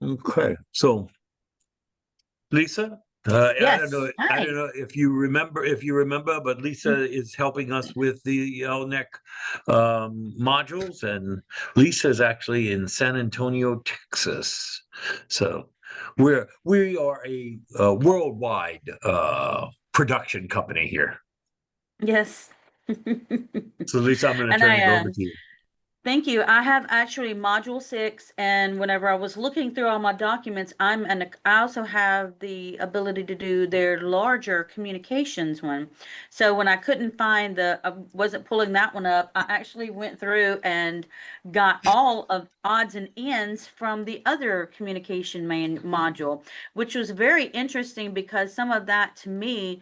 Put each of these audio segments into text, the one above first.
Okay, so Lisa, Yes. I Hi. don't know if you remember, but Lisa is helping us with the LNEC modules, and Lisa is actually in San Antonio, Texas. So we are a worldwide production company here. Yes. So Lisa, I'm going to And turn I it over to you. thank you. I have actually module 6, and whenever I was looking through all my documents, I also have the ability to do their larger communications one. So when I couldn't find I wasn't pulling that one up, I actually went through and got all of odds and ends from the other communication main module, which was very interesting because some of that to me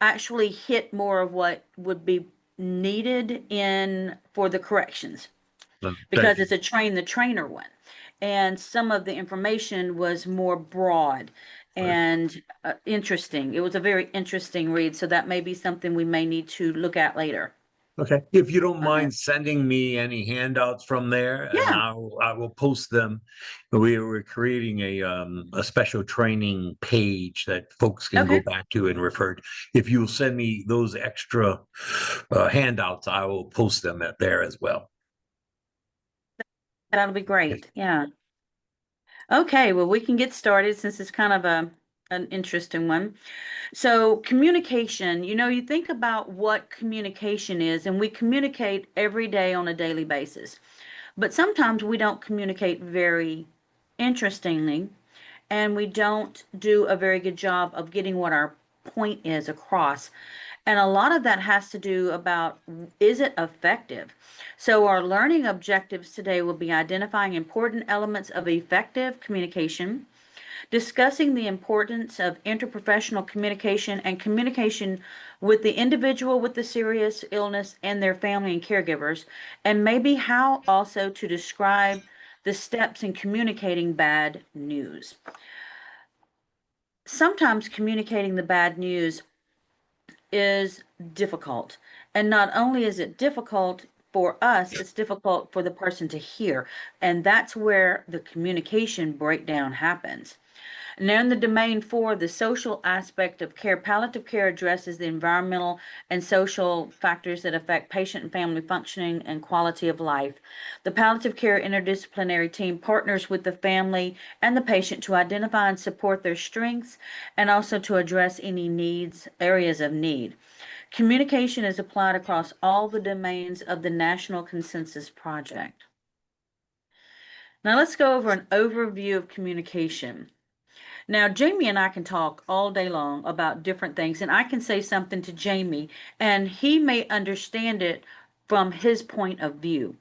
actually hit more of what would be needed in for the corrections Thank because you. it's a train the trainer one. And some of the information was more broad and interesting. It was a very interesting read. So that may be something we may need to look at later. Okay. If you don't Uh, mind sending me any handouts from there, and yeah. I will post them. We were creating a special training page that folks can go Okay. back to and refer to. If you'll send me those extra handouts, I will post them at there as well. That'll be Okay. great. Yeah. Okay. Well, we can get started since it's kind of an interesting one. So, communication, you think about what communication is, and we communicate every day on a daily basis. But sometimes we don't communicate very interestingly, and we don't do a very good job of getting what our point is across. And a lot of that has to do about, is it effective? So our learning objectives today will be identifying important elements of effective communication, discussing the importance of interprofessional communication and communication with the individual with the serious illness and their family and caregivers, and maybe how also to describe the steps in communicating bad news. Sometimes communicating the bad news is difficult. And not only is it difficult for us, it's difficult for the person to hear. And that's where the communication breakdown happens. Now, in the domain 4, the social aspect of care, palliative care addresses the environmental and social factors that affect patient and family functioning and quality of life. The palliative care interdisciplinary team partners with the family and the patient to identify and support their strengths and also to address any needs, areas of need. Communication is applied across all the domains of the National Consensus Project. Now, let's go over an overview of communication. Now, Jamie and I can talk all day long about different things, and I can say something to Jamie, and he may understand it from his point of view.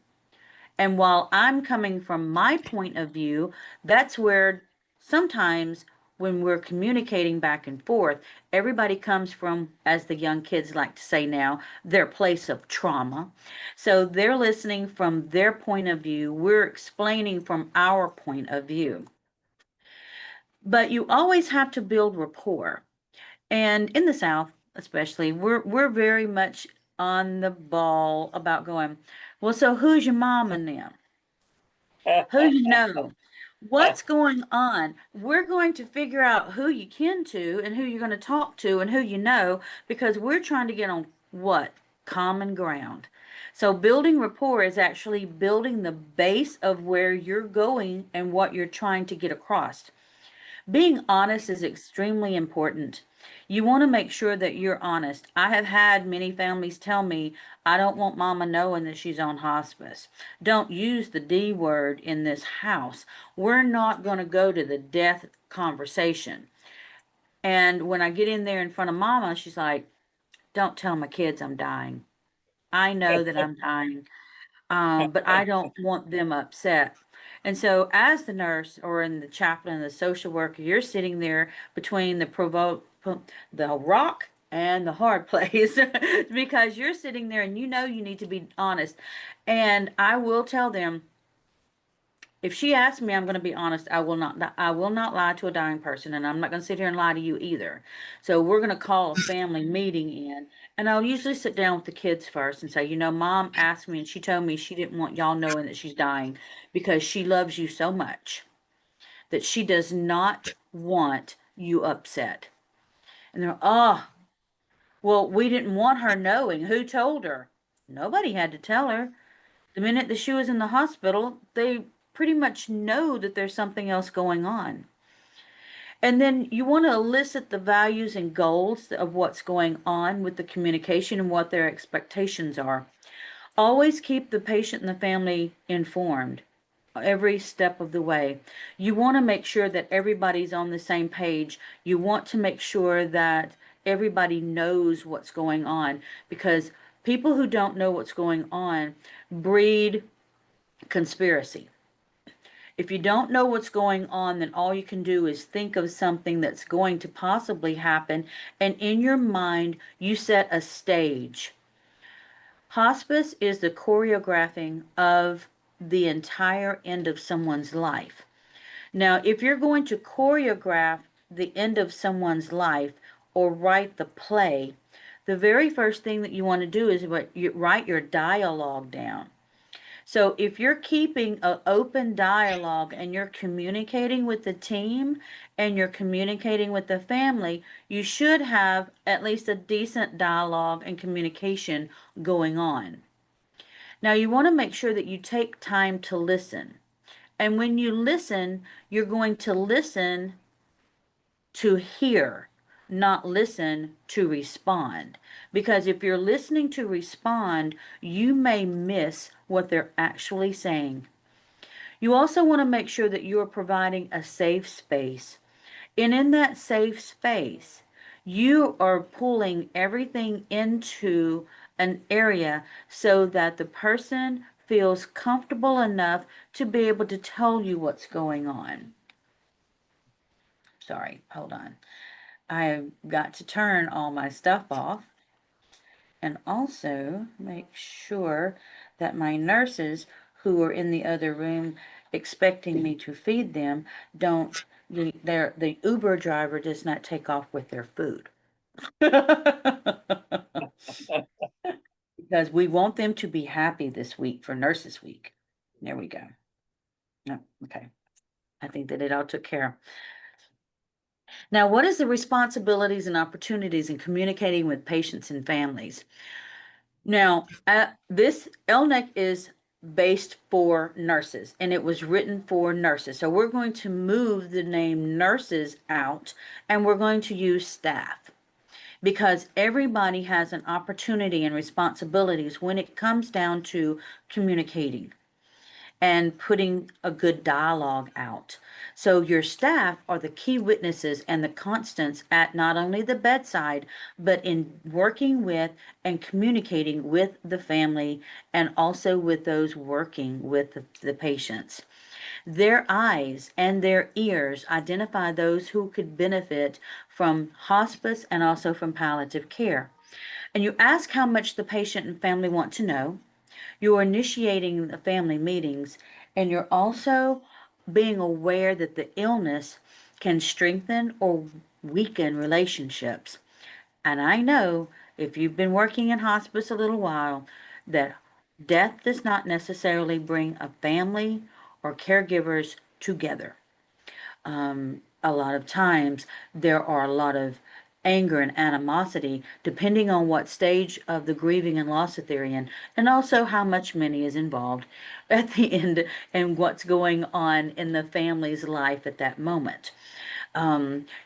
And while I'm coming from my point of view, that's where sometimes when we're communicating back and forth, everybody comes from, as the young kids like to say now, their place of trauma. So they're listening from their point of view. We're explaining from our point of view. But you always have to build rapport. And in the South, especially, we're very much on the ball about going, well, so who's your mom and them? Who you know? What's going on? We're going to figure out who you kin to and who you're going to talk to and who you know because we're trying to get on what? Common ground. So building rapport is actually building the base of where you're going and what you're trying to get across. Being honest is extremely important. You want to make sure that you're honest. I have had many families tell me, I don't want mama knowing that she's on hospice. Don't use the D word in this house. We're not going to go to the death conversation. And when I get in there in front of mama, she's like, don't tell my kids I'm dying. I know that I'm dying. But I don't want them upset. And so, as the nurse or in the chaplain, the social worker, you're sitting there between the rock and the hard place because you're sitting there and you know you need to be honest. And I will tell them If she asks me, I'm going to be honest. I will not lie to a dying person, and I'm not going to sit here and lie to you either. So we're going to call a family meeting in, and I'll usually sit down with the kids first and say, you know, Mom asked me, and she told me she didn't want y'all knowing that she's dying because she loves you so much that she does not want you upset. And they're, oh, well, we didn't want her knowing. Who told her? Nobody had to tell her. The minute that she was in the hospital, they pretty much know that there's something else going on. And then you want to elicit the values and goals of what's going on with the communication and what their expectations are. Always keep the patient and the family informed every step of the way. You want to make sure that everybody's on the same page. You want to make sure that everybody knows what's going on, because people who don't know what's going on breed conspiracy. If you don't know what's going on, then all you can do is think of something that's going to possibly happen, and in your mind, you set a stage. Hospice is the choreographing of the entire end of someone's life. Now, if you're going to choreograph the end of someone's life or write the play, the very first thing that you want to do is write your dialogue down. So if you're keeping an open dialogue and you're communicating with the team and you're communicating with the family, you should have at least a decent dialogue and communication going on. Now you want to make sure that you take time to listen. And when you listen, you're going to listen to hear, not listen to respond. Because if you're listening to respond, you may miss what they're actually saying. You also want to make sure that you are providing a safe space. And in that safe space, you are pulling everything into an area so that the person feels comfortable enough to be able to tell you what's going on. Sorry, hold on. I've got to turn all my stuff off and also make sure that my nurses who are in the other room expecting me to feed them don't, the Uber driver does not take off with their food. Because we want them to be happy this week for Nurses Week. There we go. Oh, okay. I think that it all took care. Now, what is the responsibilities and opportunities in communicating with patients and families? Now, this LNEC is based for nurses and it was written for nurses. So we're going to move the name nurses out and we're going to use staff, because everybody has an opportunity and responsibilities when it comes down to communicating and putting a good dialogue out. So your staff are the key witnesses and the constants at not only the bedside, but in working with and communicating with the family and also with those working with the patients. Their eyes and their ears identify those who could benefit from hospice and also from palliative care. And you ask how much the patient and family want to know. You're initiating the family meetings, and you're also being aware that the illness can strengthen or weaken relationships. And I know if you've been working in hospice a little while, that death does not necessarily bring a family or caregivers together. A lot of times there are a lot of anger and animosity depending on what stage of the grieving and loss that they're in, and also how much money is involved at the end and what's going on in the family's life at that moment.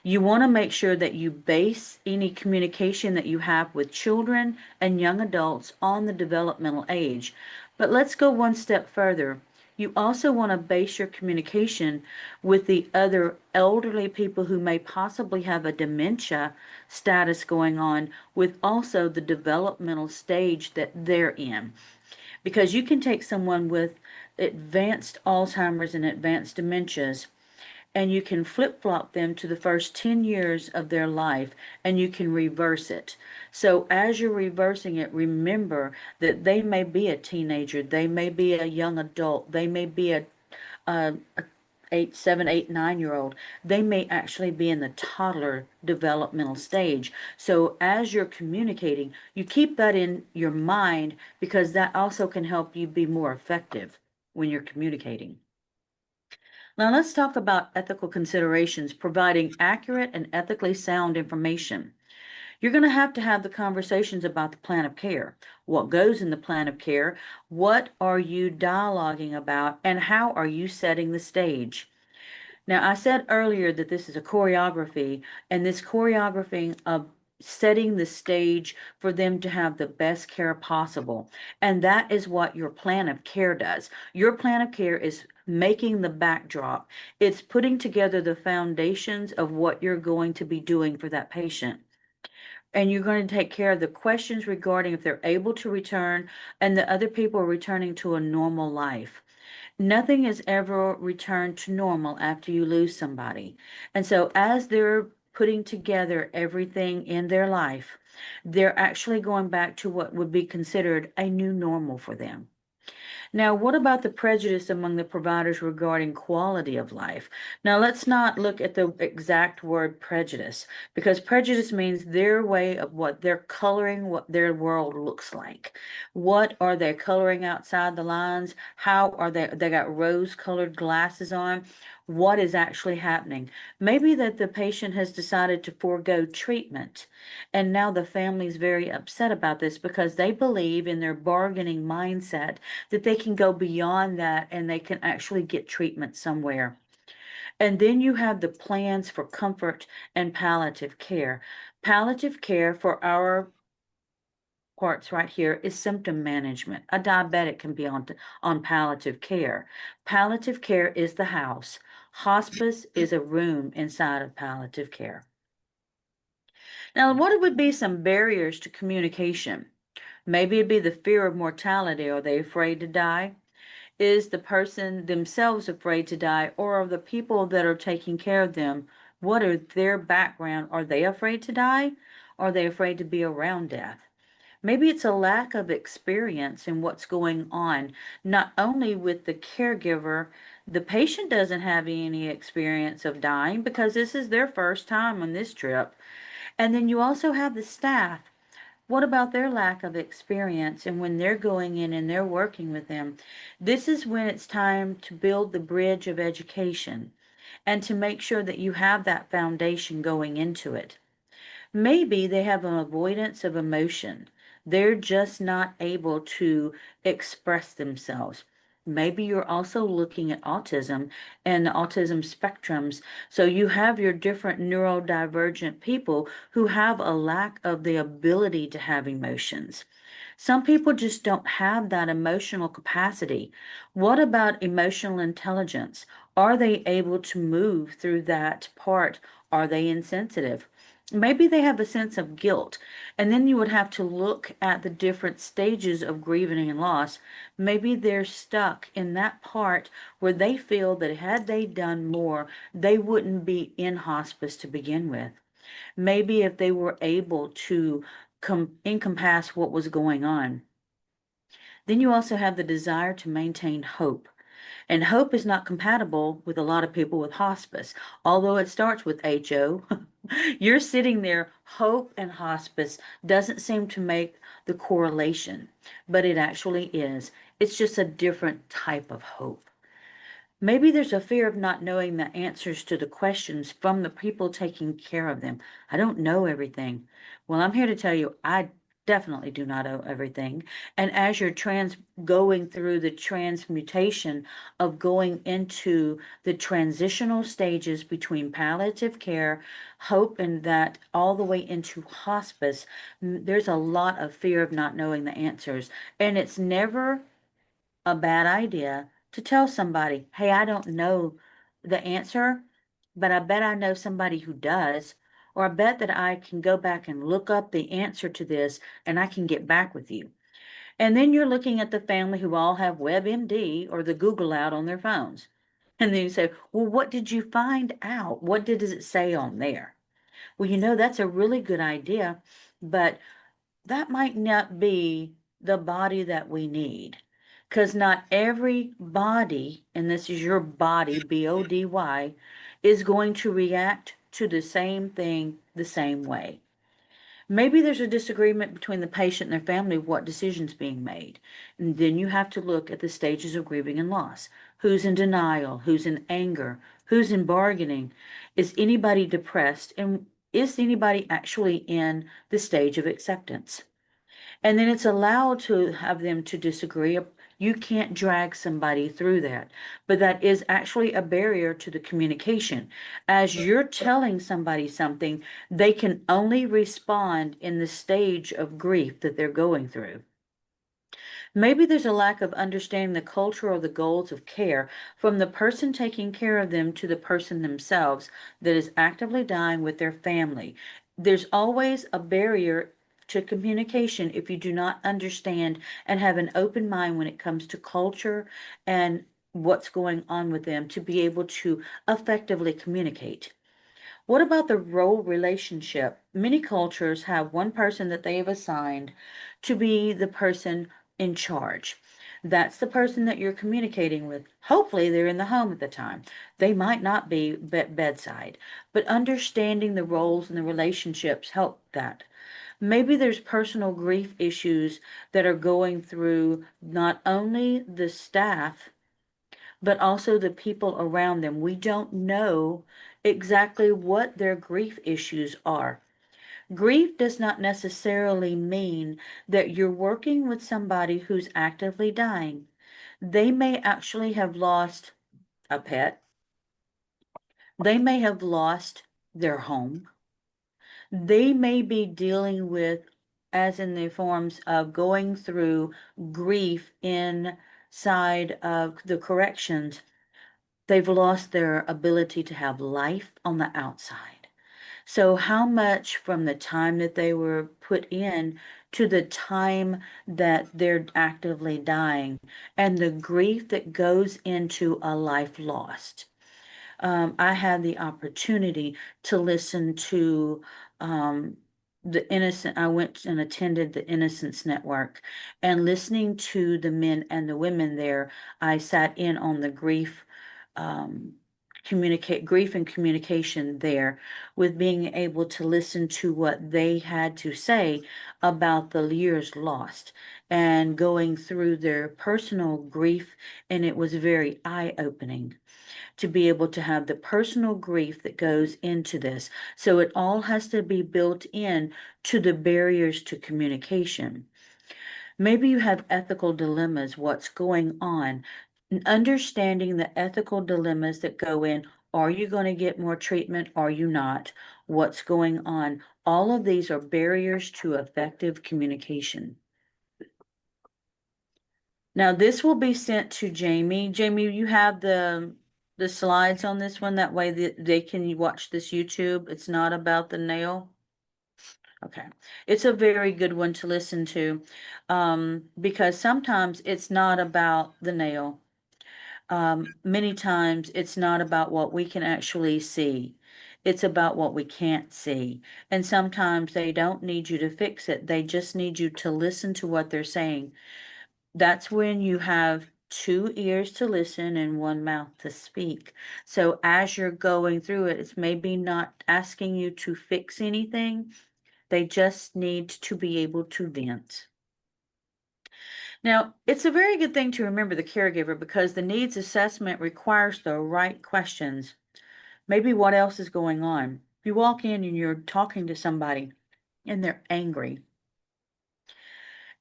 You want to make sure that you base any communication that you have with children and young adults on the developmental age. But let's go one step further. You also want to base your communication with the other elderly people who may possibly have a dementia status going on, with also the developmental stage that they're in. Because you can take someone with advanced Alzheimer's and advanced dementias, and you can flip-flop them to the first 10 years of their life, and you can reverse it. So as you're reversing it, remember that they may be a teenager, they may be a young adult, they may be a A 8, 7, 8, 9-year-old, they may actually be in the toddler developmental stage. So as you're communicating, you keep that in your mind because that also can help you be more effective when you're communicating. Now let's talk about ethical considerations, providing accurate and ethically sound information. You're going to have the conversations about the plan of care. What goes in the plan of care? What are you dialoguing about? And how are you setting the stage? Now, I said earlier that this is a choreography, and this choreography of setting the stage for them to have the best care possible. And that is what your plan of care does. Your plan of care is making the backdrop. It's putting together the foundations of what you're going to be doing for that patient. And you're going to take care of the questions regarding if they're able to return and the other people are returning to a normal life. Nothing is ever returned to normal after you lose somebody. And so as they're putting together everything in their life, they're actually going back to what would be considered a new normal for them. Now, what about the prejudice among the providers regarding quality of life? Now, let's not look at the exact word prejudice because prejudice means their way of what they're coloring what their world looks like. What are they coloring outside the lines? How are they got rose-colored glasses on? What is actually happening? Maybe that the patient has decided to forego treatment. And now the family is very upset about this because they believe in their bargaining mindset that they can go beyond that and they can actually get treatment somewhere. And then you have the plans for comfort and palliative care. Palliative care for our parts right here is symptom management. A diabetic can be on palliative care. Palliative care is the house. Hospice is a room inside of palliative care. Now, what would be some barriers to communication? Maybe it'd be the fear of mortality. Are they afraid to die? Is the person themselves afraid to die, or are the people that are taking care of them, what are their background? Are they afraid to die? Are they afraid to be around death? Maybe it's a lack of experience in what's going on, not only with the caregiver, the patient doesn't have any experience of dying because this is their first time on this trip. And then you also have the staff. What about their lack of experience and when they're going in and they're working with them? This is when it's time to build the bridge of education and to make sure that you have that foundation going into it. Maybe they have an avoidance of emotion. They're just not able to express themselves. Maybe you're also looking at autism and the autism spectrums. So you have your different neurodivergent people who have a lack of the ability to have emotions. Some people just don't have that emotional capacity. What about emotional intelligence? Are they able to move through that part? Are they insensitive? Maybe they have a sense of guilt, and then you would have to look at the different stages of grieving and loss. Maybe they're stuck in that part where they feel that had they done more, they wouldn't be in hospice to begin with. Maybe if they were able to encompass what was going on. Then you also have the desire to maintain hope. And hope is not compatible with a lot of people with hospice, although it starts with HO. You're sitting there, hope and hospice doesn't seem to make the correlation, but it actually is. It's just a different type of hope. Maybe there's a fear of not knowing the answers to the questions from the people taking care of them. I don't know everything. Well, I'm here to tell you, I definitely do not know everything. And as you're going through the transmutation of going into the transitional stages between palliative care, hope, and that all the way into hospice, there's a lot of fear of not knowing the answers. And it's never a bad idea to tell somebody, hey, I don't know the answer, but I bet I know somebody who does, or I bet that I can go back and look up the answer to this and I can get back with you. And then you're looking at the family who all have WebMD or the Google out on their phones. And then you say, well, what did you find out? What does it say on there? Well, that's a really good idea, but that might not be the body that we need. because not every body, and this is your body, BODY, is going to react to the same thing the same way. Maybe there's a disagreement between the patient and their family of what decision's being made. And then you have to look at the stages of grieving and loss. Who's in denial? Who's in anger? Who's in bargaining? Is anybody depressed? And is anybody actually in the stage of acceptance? And then it's allowed to have them to disagree. You can't drag somebody through that, but that is actually a barrier to the communication. As you're telling somebody something, they can only respond in the stage of grief that they're going through. Maybe there's a lack of understanding the culture or the goals of care from the person taking care of them to the person themselves that is actively dying with their family. There's always a barrier to communication if you do not understand and have an open mind when it comes to culture and what's going on with them to be able to effectively communicate. What about the role relationship? Many cultures have one person that they have assigned to be the person in charge. That's the person that you're communicating with. Hopefully, they're in the home at the time. They might not be bedside, but understanding the roles and the relationships help that. Maybe there's personal grief issues that are going through not only the staff but also the people around them. We don't know exactly what their grief issues are. Grief does not necessarily mean that you're working with somebody who's actively dying. They may actually have lost a pet, they may have lost their home, they may be dealing with, as in the forms of going through grief inside of the corrections. They've lost their ability to have life on the outside. So, how much from the time that they were put in to the time that they're actively dying and the grief that goes into a life lost? I had the opportunity to listen to um, the Innocent. I went and attended the Innocence Network, and listening to the men and the women there, I sat in on the um, grief and communication there, with being able to listen to what they had to say about the years lost and going through their personal grief, and it was very eye-opening to be able to have the personal grief that goes into this. So it all has to be built in to the barriers to communication. Maybe you have ethical dilemmas, what's going on, understanding the ethical dilemmas that go in. Are you going to get more treatment? Are you not? What's going on? All of these are barriers to effective communication. Now this will be sent to Jamie. Jamie, you have the slides on this one. That way they can watch this YouTube. It's not about the nail. Okay. It's a very good one to listen to, because sometimes it's not about the nail. Many times it's not about what we can actually see. It's about what we can't see. And sometimes they don't need you to fix it. They just need you to listen to what they're saying. That's when you have two ears to listen and one mouth to speak. So as you're going through it, it's maybe not asking you to fix anything. They just need to be able to vent. Now, it's a very good thing to remember the caregiver because the needs assessment requires the right questions. Maybe what else is going on? If you walk in and you're talking to somebody and they're angry,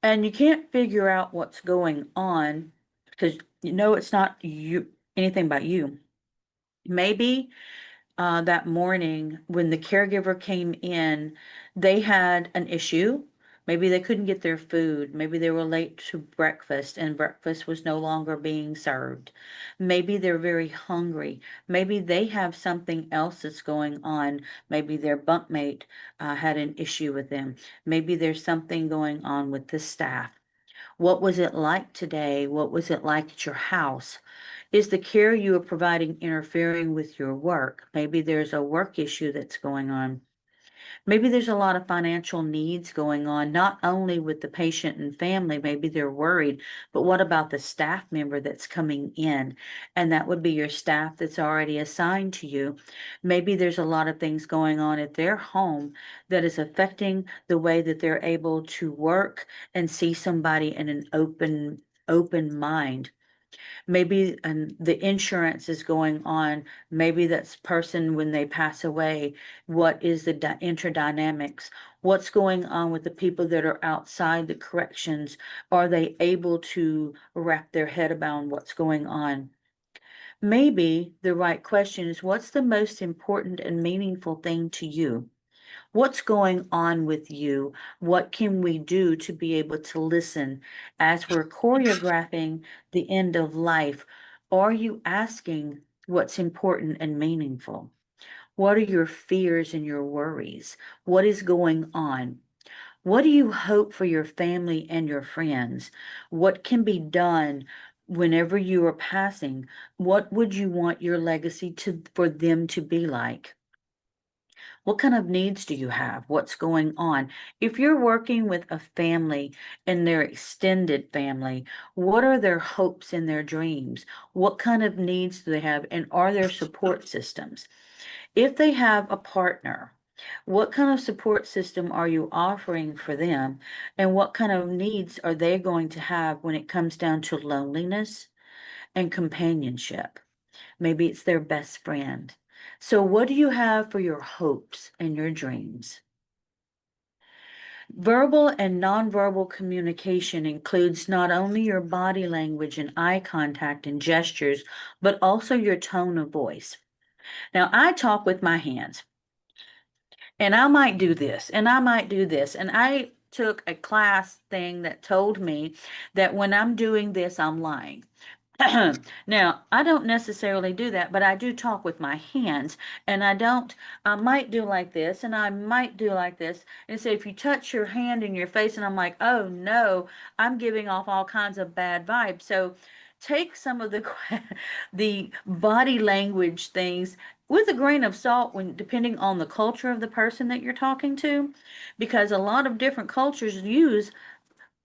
and you can't figure out what's going on because you know it's not you anything about you. Maybe that morning when the caregiver came in, they had an issue. Maybe they couldn't get their food. Maybe they were late to breakfast and breakfast was no longer being served. Maybe they're very hungry. Maybe they have something else that's going on. Maybe their bunkmate had an issue with them. Maybe there's something going on with the staff. What was it like today? What was it like at your house? Is the care you are providing interfering with your work? Maybe there's a work issue that's going on. Maybe there's a lot of financial needs going on, not only with the patient and family, maybe they're worried, but what about the staff member that's coming in? And that would be your staff that's already assigned to you. Maybe there's a lot of things going on at their home that is affecting the way that they're able to work and see somebody in an open mind. Maybe the insurance is going on. Maybe that's person when they pass away. What is the interdynamics? What's going on with the people that are outside the corrections? Are they able to wrap their head around what's going on? Maybe the right question is, what's the most important and meaningful thing to you? What's going on with you? What can we do to be able to listen as we're choreographing the end of life? Are you asking what's important and meaningful? What are your fears and your worries? What is going on? What do you hope for your family and your friends? What can be done whenever you are passing? What would you want your legacy to for them to be like? What kind of needs do you have? What's going on? If you're working with a family and their extended family, what are their hopes and their dreams? What kind of needs do they have? And are there support systems? If they have a partner, what kind of support system are you offering for them? And what kind of needs are they going to have when it comes down to loneliness and companionship? Maybe it's their best friend. So, what do you have for your hopes and your dreams? Verbal and nonverbal communication includes not only your body language and eye contact and gestures, but also your tone of voice. Now, I talk with my hands, and I might do this, and I might do this. And I took a class thing that told me that when I'm doing this, I'm lying. Now, I don't necessarily do that, but I do talk with my hands, and I might do like this, and I might do like this. And so if you touch your hand in your face, and I'm like, oh no, I'm giving off all kinds of bad vibes. So take some of the the body language things with a grain of salt when depending on the culture of the person that you're talking to, because a lot of different cultures use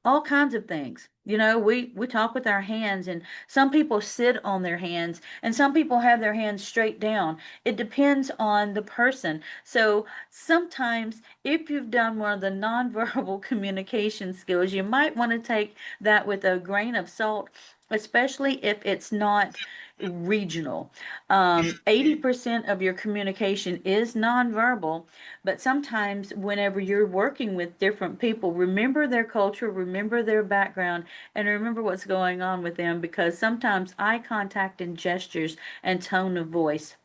all kinds of things. We talk with our hands, and some people sit on their hands, and some people have their hands straight down. It depends on the person. So sometimes, if you've done one of the nonverbal communication skills, you might want to take that with a grain of salt, especially if it's not regional. 80% of your communication is nonverbal, but sometimes, whenever you're working with different people, remember their culture, remember their background, and remember what's going on with them, because sometimes eye contact and gestures and tone of voice.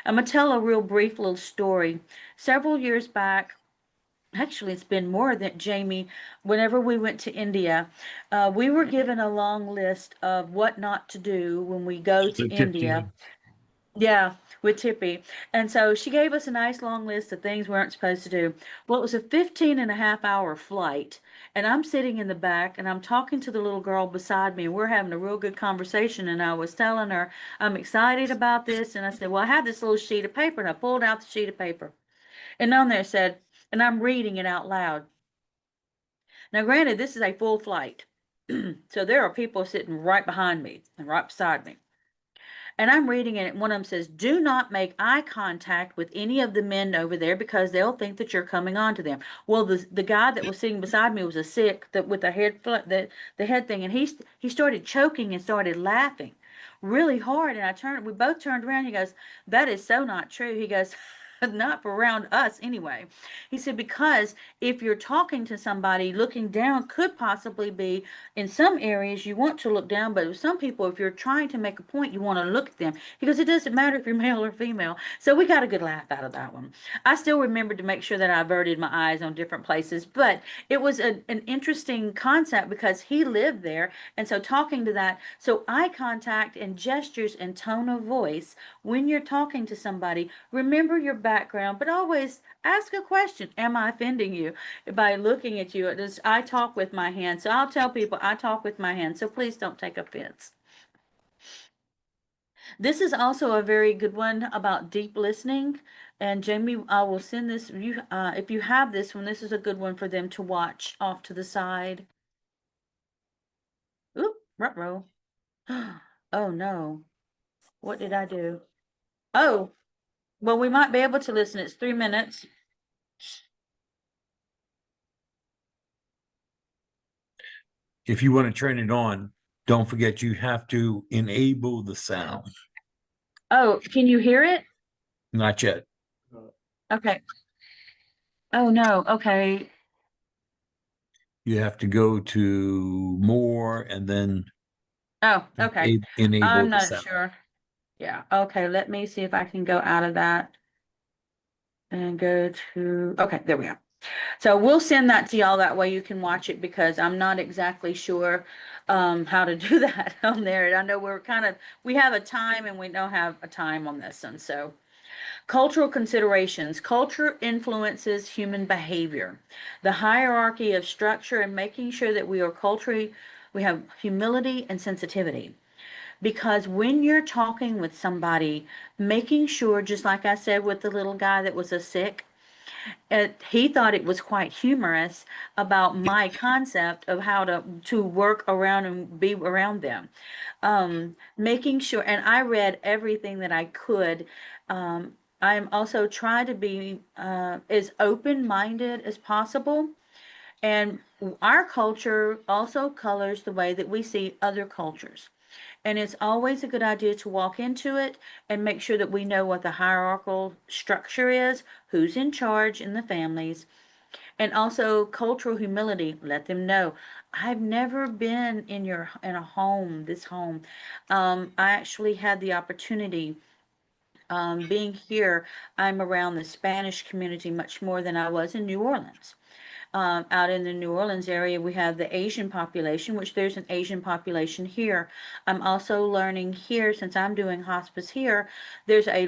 I'm going to tell a real brief little story. Several years back, actually, it's been more than Jamie, whenever we went to India, we were given a long list of what not to do when we go to The tip India. team. Yeah, with Tippy. And so she gave us a nice long list of things we weren't supposed to do. Well, it was a 15 and a half hour flight, and I'm sitting in the back and I'm talking to the little girl beside me, and we're having a real good conversation. And I was telling her I'm excited about this, and I said, well, I have this little sheet of paper, and I pulled out the sheet of paper, and on there it said, and I'm reading it out loud. Now, granted, this is a full flight, so there are people sitting right behind me and right beside me. And I'm reading it, and one of them says, do not make eye contact with any of the men over there because they'll think that you're coming on to them. Well, the guy that was sitting beside me was a Sikh that with the the head thing, and he started choking and started laughing really hard. And we both turned around. He goes, that is so not true. He goes, not for around us anyway. He said, because if you're talking to somebody, looking down could possibly be, in some areas you want to look down, but with some people, if you're trying to make a point, you want to look at them. He goes, it doesn't matter if you're male or female. So we got a good laugh out of that one. I still remembered to make sure that I averted my eyes on different places, but it was an interesting concept because he lived there. And so talking to that, so eye contact and gestures and tone of voice when you're talking to somebody, remember your background, but always ask a question. Am I offending you by looking at you? I talk with my hands. So I'll tell people I talk with my hands. So please don't take offense. This is also a very good one about deep listening. And Jamie, I will send this you if you have this one, this is a good one for them to watch off to the side. Oop, ruh-roh. Oh no. What did I do? Oh, well, we might be able to listen. It's 3 minutes. If you want to turn it on, don't forget you have to enable the sound. Oh, can you hear it? Not yet. Okay. Oh no. Okay. You have to go to more and then Oh, okay. enable I'm the not sound. sure. Yeah. Okay. Let me see if I can go out of that and go to, okay, there we go. So we'll send that to y'all. That way you can watch it because I'm not exactly sure how to do that on there. I know we have a time and we don't have a time on this one. So cultural considerations. Culture influences human behavior. The hierarchy of structure and making sure that we have humility and sensitivity. Because when you're talking with somebody, making sure, just like I said with the little guy that was a sick, he thought it was quite humorous about my concept of how to work around and be around them. Making sure, and I read everything that I could. I'm also trying to be as open-minded as possible. And our culture also colors the way that we see other cultures. And it's always a good idea to walk into it and make sure that we know what the hierarchical structure is, who's in charge in the families, and also cultural humility. Let them know, I've never been in a home, this home. I actually had the opportunity, being here, I'm around the Spanish community much more than I was in New Orleans. Out in the New Orleans area, we have the Asian population, which there's an Asian population here. I'm also learning here, since I'm doing hospice here, there's a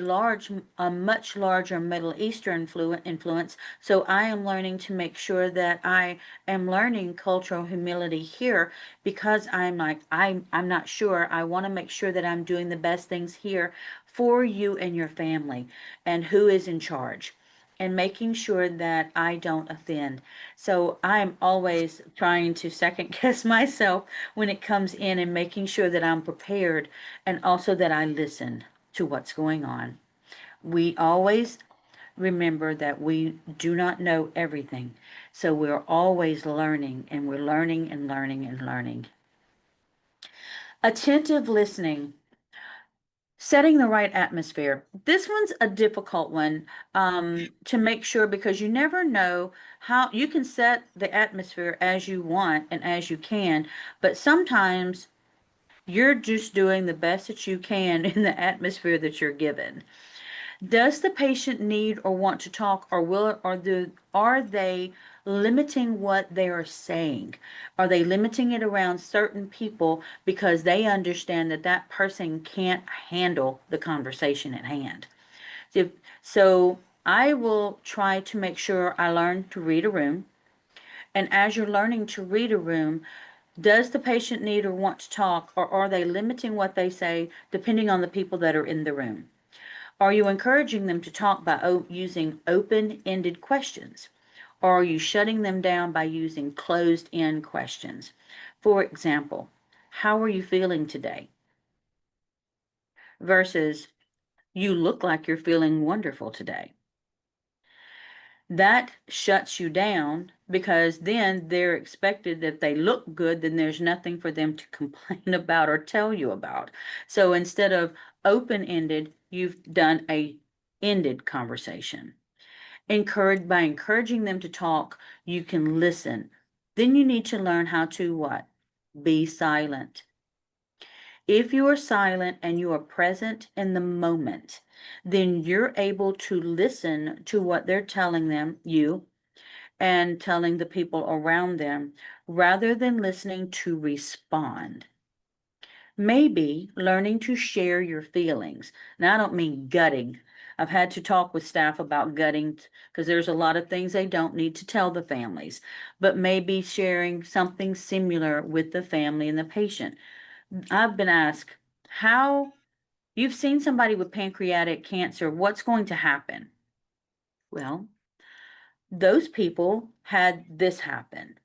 much larger Middle Eastern influence. So I am learning to make sure that I am learning cultural humility here because I'm not sure. I want to make sure that I'm doing the best things here for you and your family and who is in charge and making sure that I don't offend. So I'm always trying to second guess myself when it comes in and making sure that I'm prepared and also that I listen to what's going on. We always remember that we do not know everything. So we're always learning and we're learning and learning and learning. Attentive listening. Setting the right atmosphere. This one's a difficult one to make sure because you never know how you can set the atmosphere as you want and as you can, but sometimes you're just doing the best that you can in the atmosphere that you're given. Does the patient need or want to talk, or are they limiting what they are saying? Are they limiting it around certain people because they understand that that person can't handle the conversation at hand? If, so I will try to make sure I learn to read a room. And as you're learning to read a room, does the patient need or want to talk, or are they limiting what they say depending on the people that are in the room? Are you encouraging them to talk by using open-ended questions? Or are you shutting them down by using closed-end questions? For example, how are you feeling today? Versus, you look like you're feeling wonderful today. That shuts you down because then they're expected that they look good, then there's nothing for them to complain about or tell you about. So instead of open-ended, you've done a ended conversation. By encouraging them to talk, you can listen. Then you need to learn how to what? Be silent. If you are silent and you are present in the moment, then you're able to listen to what they're telling you, and telling the people around them rather than listening to respond. Maybe learning to share your feelings. Now, I don't mean gutting. I've had to talk with staff about gutting because there's a lot of things they don't need to tell the families, but maybe sharing something similar with the family and the patient. I've been asked, how You've seen somebody with pancreatic cancer. What's going to happen? Well, those people had this happen.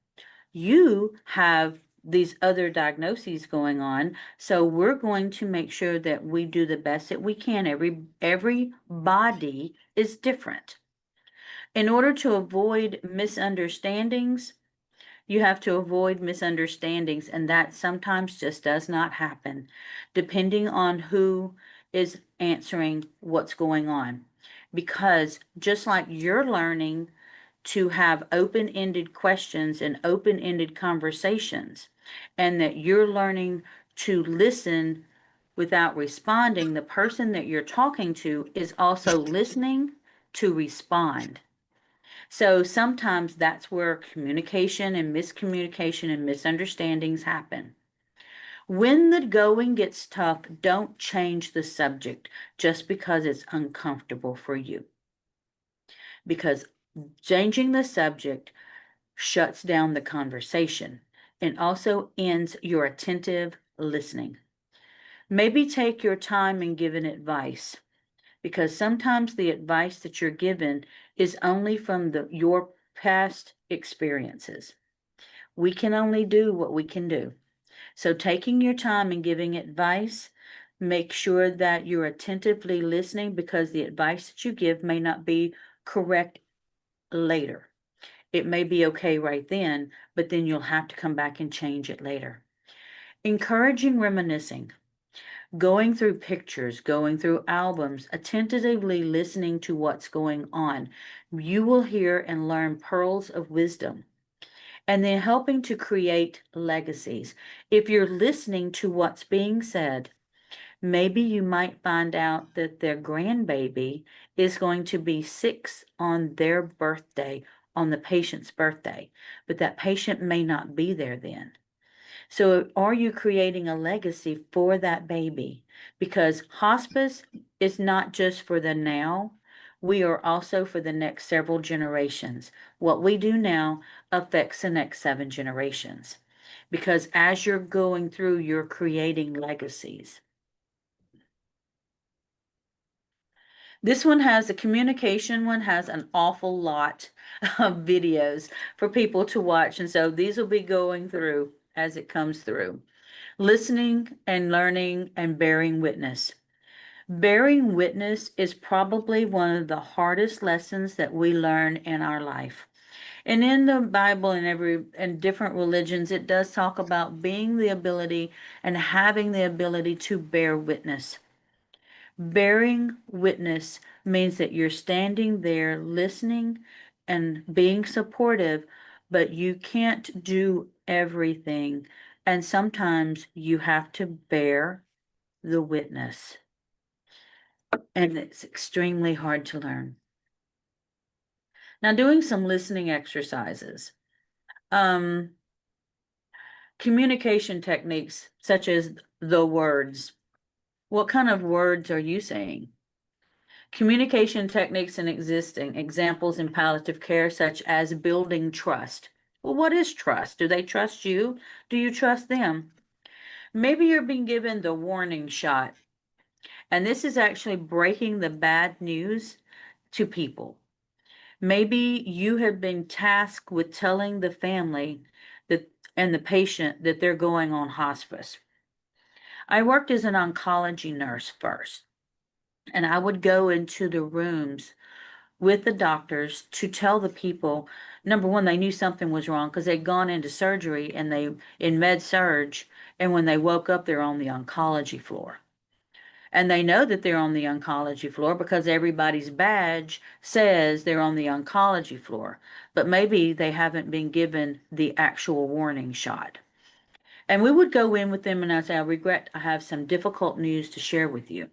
You have these other diagnoses going on, so we're going to make sure that we do the best that we can. Every body is different. In order to avoid misunderstandings, you have to avoid misunderstandings, and that sometimes just does not happen, depending on who is answering what's going on. Because just like you're learning to have open-ended questions and open-ended conversations, and that you're learning to listen without responding, the person that you're talking to is also listening to respond. So sometimes that's where communication and miscommunication and misunderstandings happen. When the going gets tough, don't change the subject just because it's uncomfortable for you. Because changing the subject shuts down the conversation and also ends your attentive listening. Maybe take your time and give an advice, because sometimes the advice that you're given is only from your past experiences. We can only do what we can do. So taking your time and giving advice, make sure that you're attentively listening, because the advice that you give may not be correct later. It may be okay right then, but then you'll have to come back and change it later. Encouraging reminiscing, going through pictures, going through albums, attentively listening to what's going on. You will hear and learn pearls of wisdom. And then helping to create legacies. If you're listening to what's being said, maybe you might find out that their grandbaby is going to be 6 on their birthday, on the patient's birthday, but that patient may not be there then. So are you creating a legacy for that baby? Because hospice is not just for the now, we are also for the next several generations. What we do now affects the next 7 generations. Because as you're going through, you're creating legacies. This one has, the communication one has an awful lot of videos for people to watch. And so these will be going through as it comes through. Listening and learning and bearing witness. Bearing witness is probably one of the hardest lessons that we learn in our life. And in the Bible and different religions, it does talk about being the ability and having the ability to bear witness. Bearing witness means that you're standing there listening and being supportive, but you can't do everything. And sometimes you have to bear the witness. And it's extremely hard to learn. Now, doing some listening exercises. Communication techniques such as the words. What kind of words are you saying? Communication techniques and existing examples in palliative care, such as building trust. Well, what is trust? Do they trust you? Do you trust them? Maybe you're being given the warning shot, and this is actually breaking the bad news to people. Maybe you have been tasked with telling the family that and the patient that they're going on hospice. I worked as an oncology nurse first, and I would go into the rooms with the doctors to tell the people, number one, they knew something was wrong because they'd gone into surgery and they in med surge, and when they woke up, they're on the oncology floor. And they know that they're on the oncology floor because everybody's badge says they're on the oncology floor. But maybe they haven't been given the actual warning shot. And we would go in with them and I'd say, I regret I have some difficult news to share with you.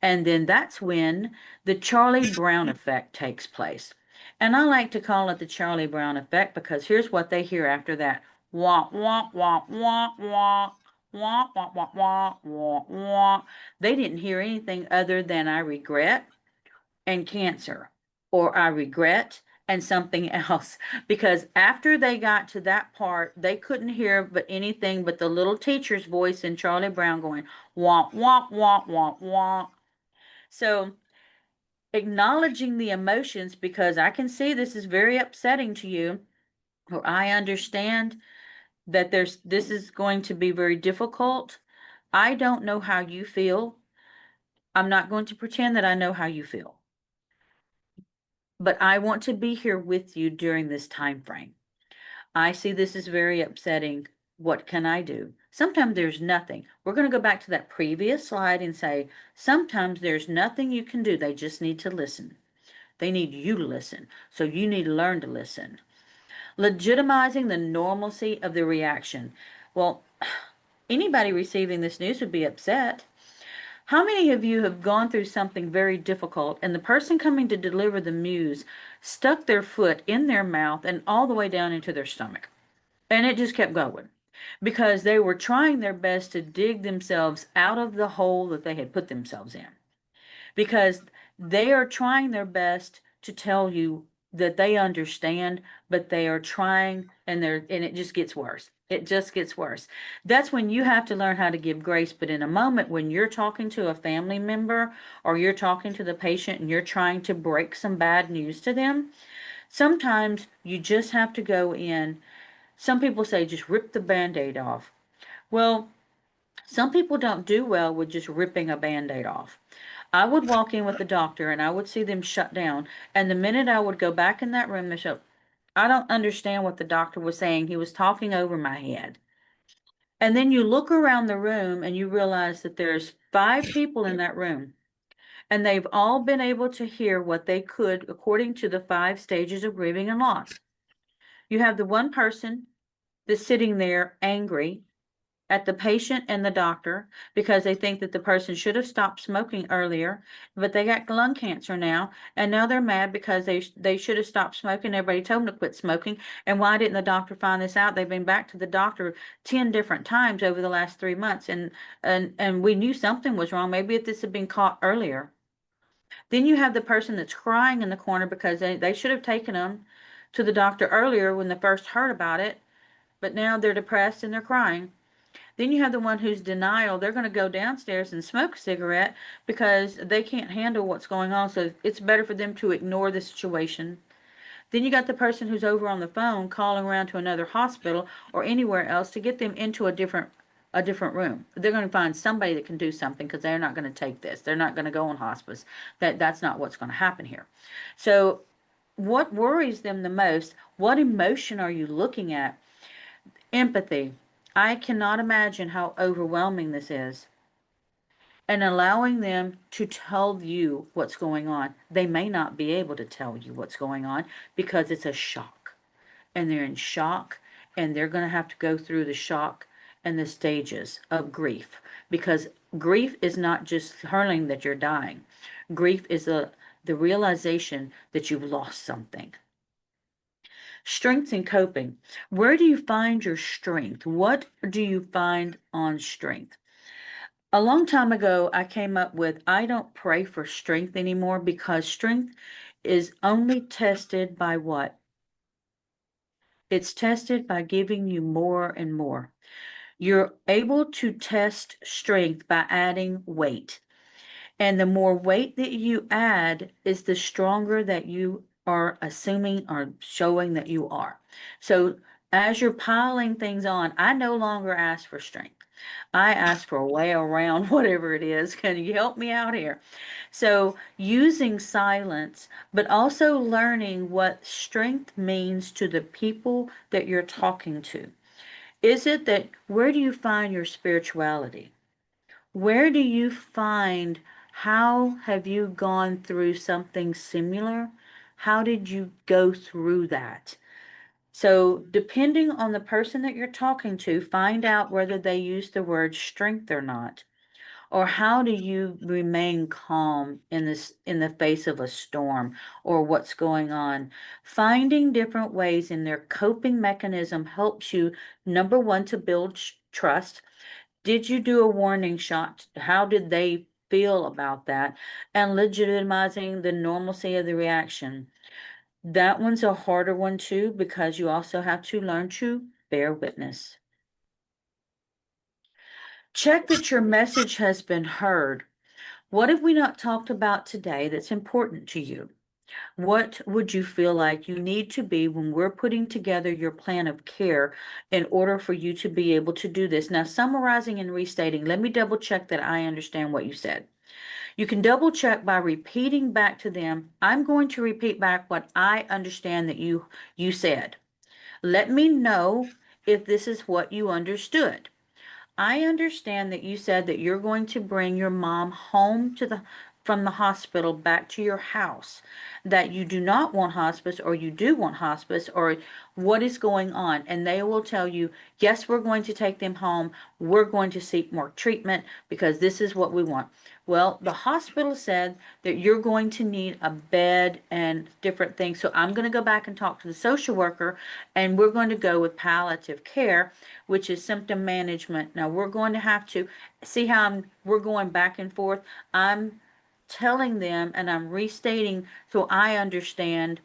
And then that's when the Charlie Brown effect takes place. And I like to call it the Charlie Brown effect because here's what they hear after that. Wah, wah, wah, wah, wah. Wah, wah, wah, wah, wah, wah. They didn't hear anything other than I regret and cancer, or I regret and something else. Because after they got to that part, they couldn't hear but anything but the little teacher's voice and Charlie Brown going, womp, womp, womp, womp, womp. So acknowledging the emotions, because I can see this is very upsetting to you, or I understand that this is going to be very difficult. I don't know how you feel. I'm not going to pretend that I know how you feel. But I want to be here with you during this time frame. I see this as very upsetting. What can I do? Sometimes there's nothing. We're going to go back to that previous slide and say, sometimes there's nothing you can do. They just need to listen. They need you to listen. So you need to learn to listen. Legitimizing the normalcy of the reaction. Well, anybody receiving this news would be upset. How many of you have gone through something very difficult and the person coming to deliver the news stuck their foot in their mouth and all the way down into their stomach? And it just kept going because they were trying their best to dig themselves out of the hole that they had put themselves in. Because they are trying their best to tell you that they understand, but they are trying and it just gets worse. It just gets worse. That's when you have to learn how to give grace. But in a moment when you're talking to a family member or you're talking to the patient and you're trying to break some bad news to them, sometimes you just have to go in. Some people say just rip the band-aid off. Well, some people don't do well with just ripping a band-aid off. I would walk in with the doctor and I would see them shut down. And the minute I would go back in that room, they said, I don't understand what the doctor was saying. He was talking over my head. And then you look around the room and you realize that there's 5 people in that room. And they've all been able to hear what they could according to the 5 stages of grieving and loss. You have the one person that's sitting there angry at the patient and the doctor because they think that the person should have stopped smoking earlier, but they got lung cancer now, and now they're mad because they should have stopped smoking. Everybody told them to quit smoking, and why didn't the doctor find this out? They've been back to the doctor 10 different times over the last 3 months, and we knew something was wrong. Maybe if this had been caught earlier. Then you have the person that's crying in the corner because they should have taken them to the doctor earlier when they first heard about it, but now they're depressed and they're crying. Then you have the one who's denial. They're going to go downstairs and smoke a cigarette because they can't handle what's going on. So it's better for them to ignore the situation. Then you got the person who's over on the phone calling around to another hospital or anywhere else to get them into a different room. They're going to find somebody that can do something because they're not going to take this. They're not going to go on hospice. That's not what's going to happen here. So what worries them the most? What emotion are you looking at? Empathy. I cannot imagine how overwhelming this is. And allowing them to tell you what's going on. They may not be able to tell you what's going on because it's a shock. And they're in shock, and they're going to have to go through the shock and the stages of grief. Because grief is not just hurling that you're dying. Grief is the realization that you've lost something. Strengths in coping. Where do you find your strength? What do you find on strength? A long time ago, I came up with I don't pray for strength anymore because strength is only tested by what? It's tested by giving you more and more. You're able to test strength by adding weight. And the more weight that you add is the stronger that you are assuming or showing that you are. So as you're piling things on, I no longer ask for strength. I ask for a way around whatever it is. Can you help me out here? So using silence, but also learning what strength means to the people that you're talking to. Is it that where do you find your spirituality? Where do you find, how have you gone through something similar? How did you go through that? So, depending on the person that you're talking to, find out whether they use the word strength or not. Or how do you remain calm in the face of a storm or what's going on? Finding different ways in their coping mechanism helps you, number one, to build trust. Did you do a warning shot? How did they feel about that? And legitimizing the normalcy of the reaction. That one's a harder one too, because you also have to learn to bear witness. Check that your message has been heard. What have we not talked about today that's important to you? What would you feel like you need to be when we're putting together your plan of care in order for you to be able to do this? Now, summarizing and restating, let me double check that I understand what you said. You can double check by repeating back to them. I'm going to repeat back what I understand that you said. Let me know if this is what you understood. I understand that you said that you're going to bring your mom home from the hospital back to your house, that you do not want hospice or you do want hospice, or what is going on. And they will tell you, yes, we're going to take them home. We're going to seek more treatment because this is what we want. Well, the hospital said that you're going to need a bed and different things. So I'm going to go back and talk to the social worker, and we're going to go with palliative care, which is symptom management. Now we're going to have to see how we're going back and forth. I'm telling them and I'm restating so I understand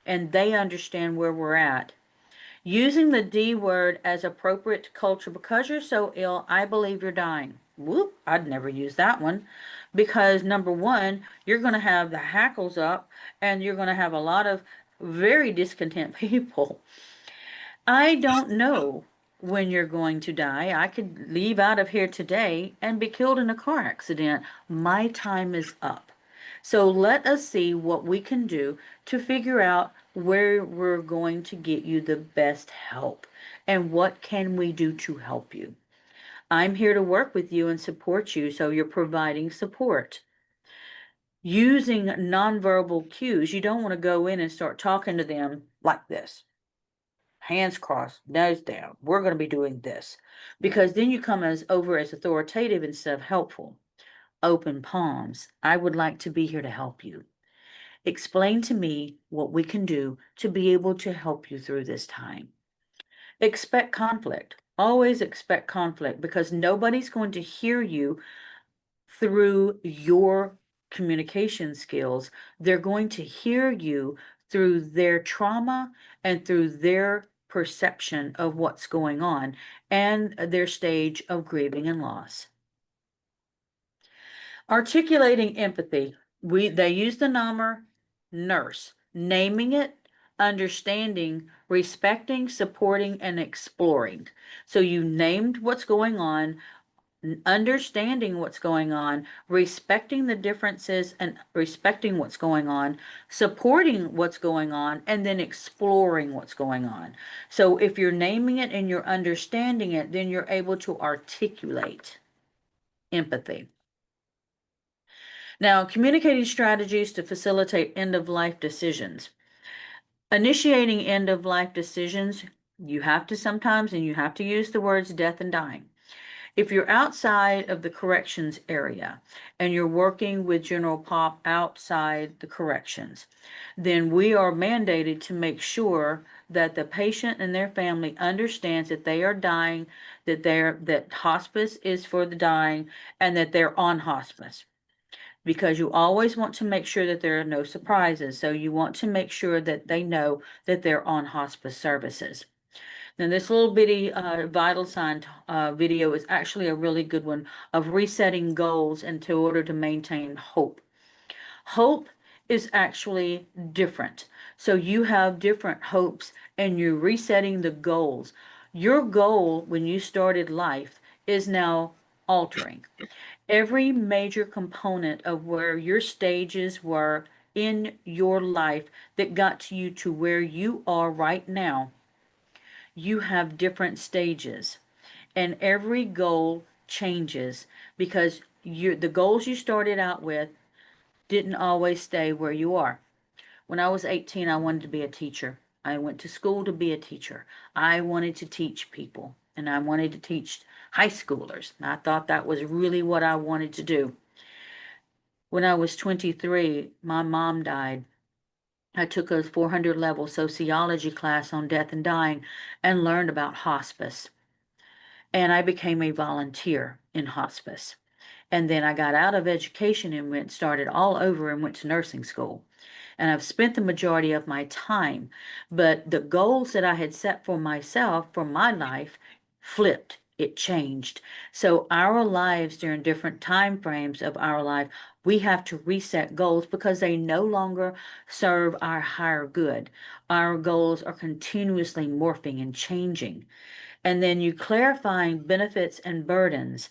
and they understand where we're at. Using the D word as appropriate to culture. Because you're so ill, I believe you're dying. Whoop, I'd never use that one. Because number one, you're going to have the hackles up and you're going to have a lot of very discontent people. I don't know when you're going to die. I could leave out of here today and be killed in a car accident. My time is up. So let us see what we can do to figure out where we're going to get you the best help and what can we do to help you. I'm here to work with you and support you, so you're providing support. Using nonverbal cues, you don't want to go in and start talking to them like this. Hands crossed, nose down. We're going to be doing this. Because then you come as over as authoritative instead of helpful. Open palms. I would like to be here to help you. Explain to me what we can do to be able to help you through this time. Expect conflict. Always expect conflict, because nobody's going to hear you through your communication skills. They're going to hear you through their trauma and through their perception of what's going on and their stage of grieving and loss. Articulating empathy. They use the number nurse, naming it, understanding, respecting, supporting, and exploring. So you named what's going on, understanding what's going on, respecting the differences and respecting what's going on, supporting what's going on, and then exploring what's going on. So if you're naming it and you're understanding it, then you're able to articulate empathy. Now, communicating strategies to facilitate end-of-life decisions. Initiating end-of-life decisions, you have to sometimes, and you have to use the words death and dying. If you're outside of the corrections area and you're working with general pop outside the corrections, then we are mandated to make sure that the patient and their family understands that they are dying, that hospice is for the dying, and that they're on hospice. Because you always want to make sure that there are no surprises. So you want to make sure that they know that they're on hospice services. Now, this little bitty vital sign video is actually a really good one of resetting goals and in order to maintain hope. Hope is actually different. So you have different hopes and you're resetting the goals. Your goal when you started life is now altering. Every major component of where your stages were in your life that got you to where you are right now, you have different stages, and every goal changes because the goals you started out with didn't always stay where you are. When I was 18, I wanted to be a teacher. I went to school to be a teacher. I wanted to teach people, and I wanted to teach high schoolers. I thought that was really what I wanted to do. When I was 23, my mom died. I took a 400 level sociology class on death and dying and learned about hospice. And I became a volunteer in hospice. And then I got out of education and started all over and went to nursing school. And I've spent the majority of my time, but the goals that I had set for myself for my life flipped. It changed. So our lives during different time frames of our life, we have to reset goals because they no longer serve our higher good. Our goals are continuously morphing and changing. And then you clarifying benefits and burdens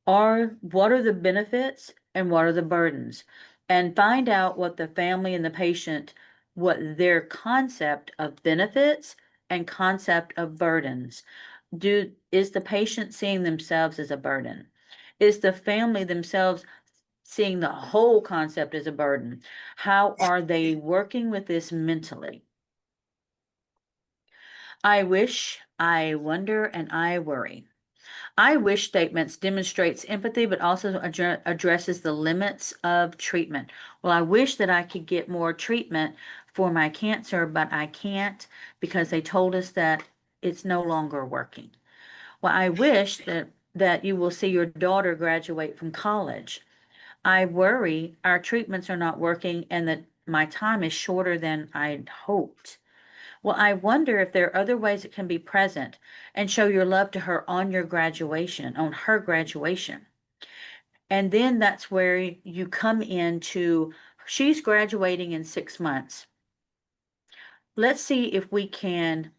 are what are the benefits and what are the burdens, and find out what the family and the patient, what their concept of benefits and concept of burdens. Is the patient seeing themselves as a burden? Is the family themselves seeing the whole concept as a burden? How are they working with this mentally? I wish, I wonder, and I worry. I wish statements demonstrates empathy, but also addresses the limits of treatment. Well, I wish that I could get more treatment for my cancer, but I can't because they told us that it's no longer working. Well, I wish that you will see your daughter graduate from college. I worry our treatments are not working and that my time is shorter than I'd hoped. Well, I wonder if there are other ways it can be present and show your love to her on your graduation, on her graduation. And then that's where you come into she's graduating in 6 months. Let's see if we can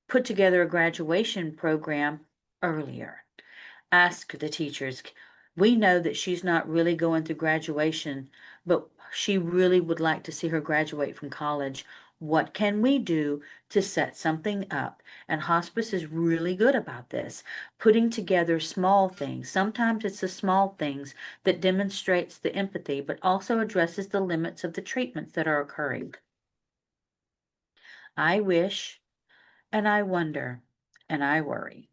put together a graduation program earlier. Ask the teachers. We know that she's not really going through graduation, but she really would like to see her graduate from college. What can we do to set something up? And hospice is really good about this, putting together small things. Sometimes it's the small things that demonstrates the empathy, but also addresses the limits of the treatments that are occurring. I wish, and I wonder, and I worry.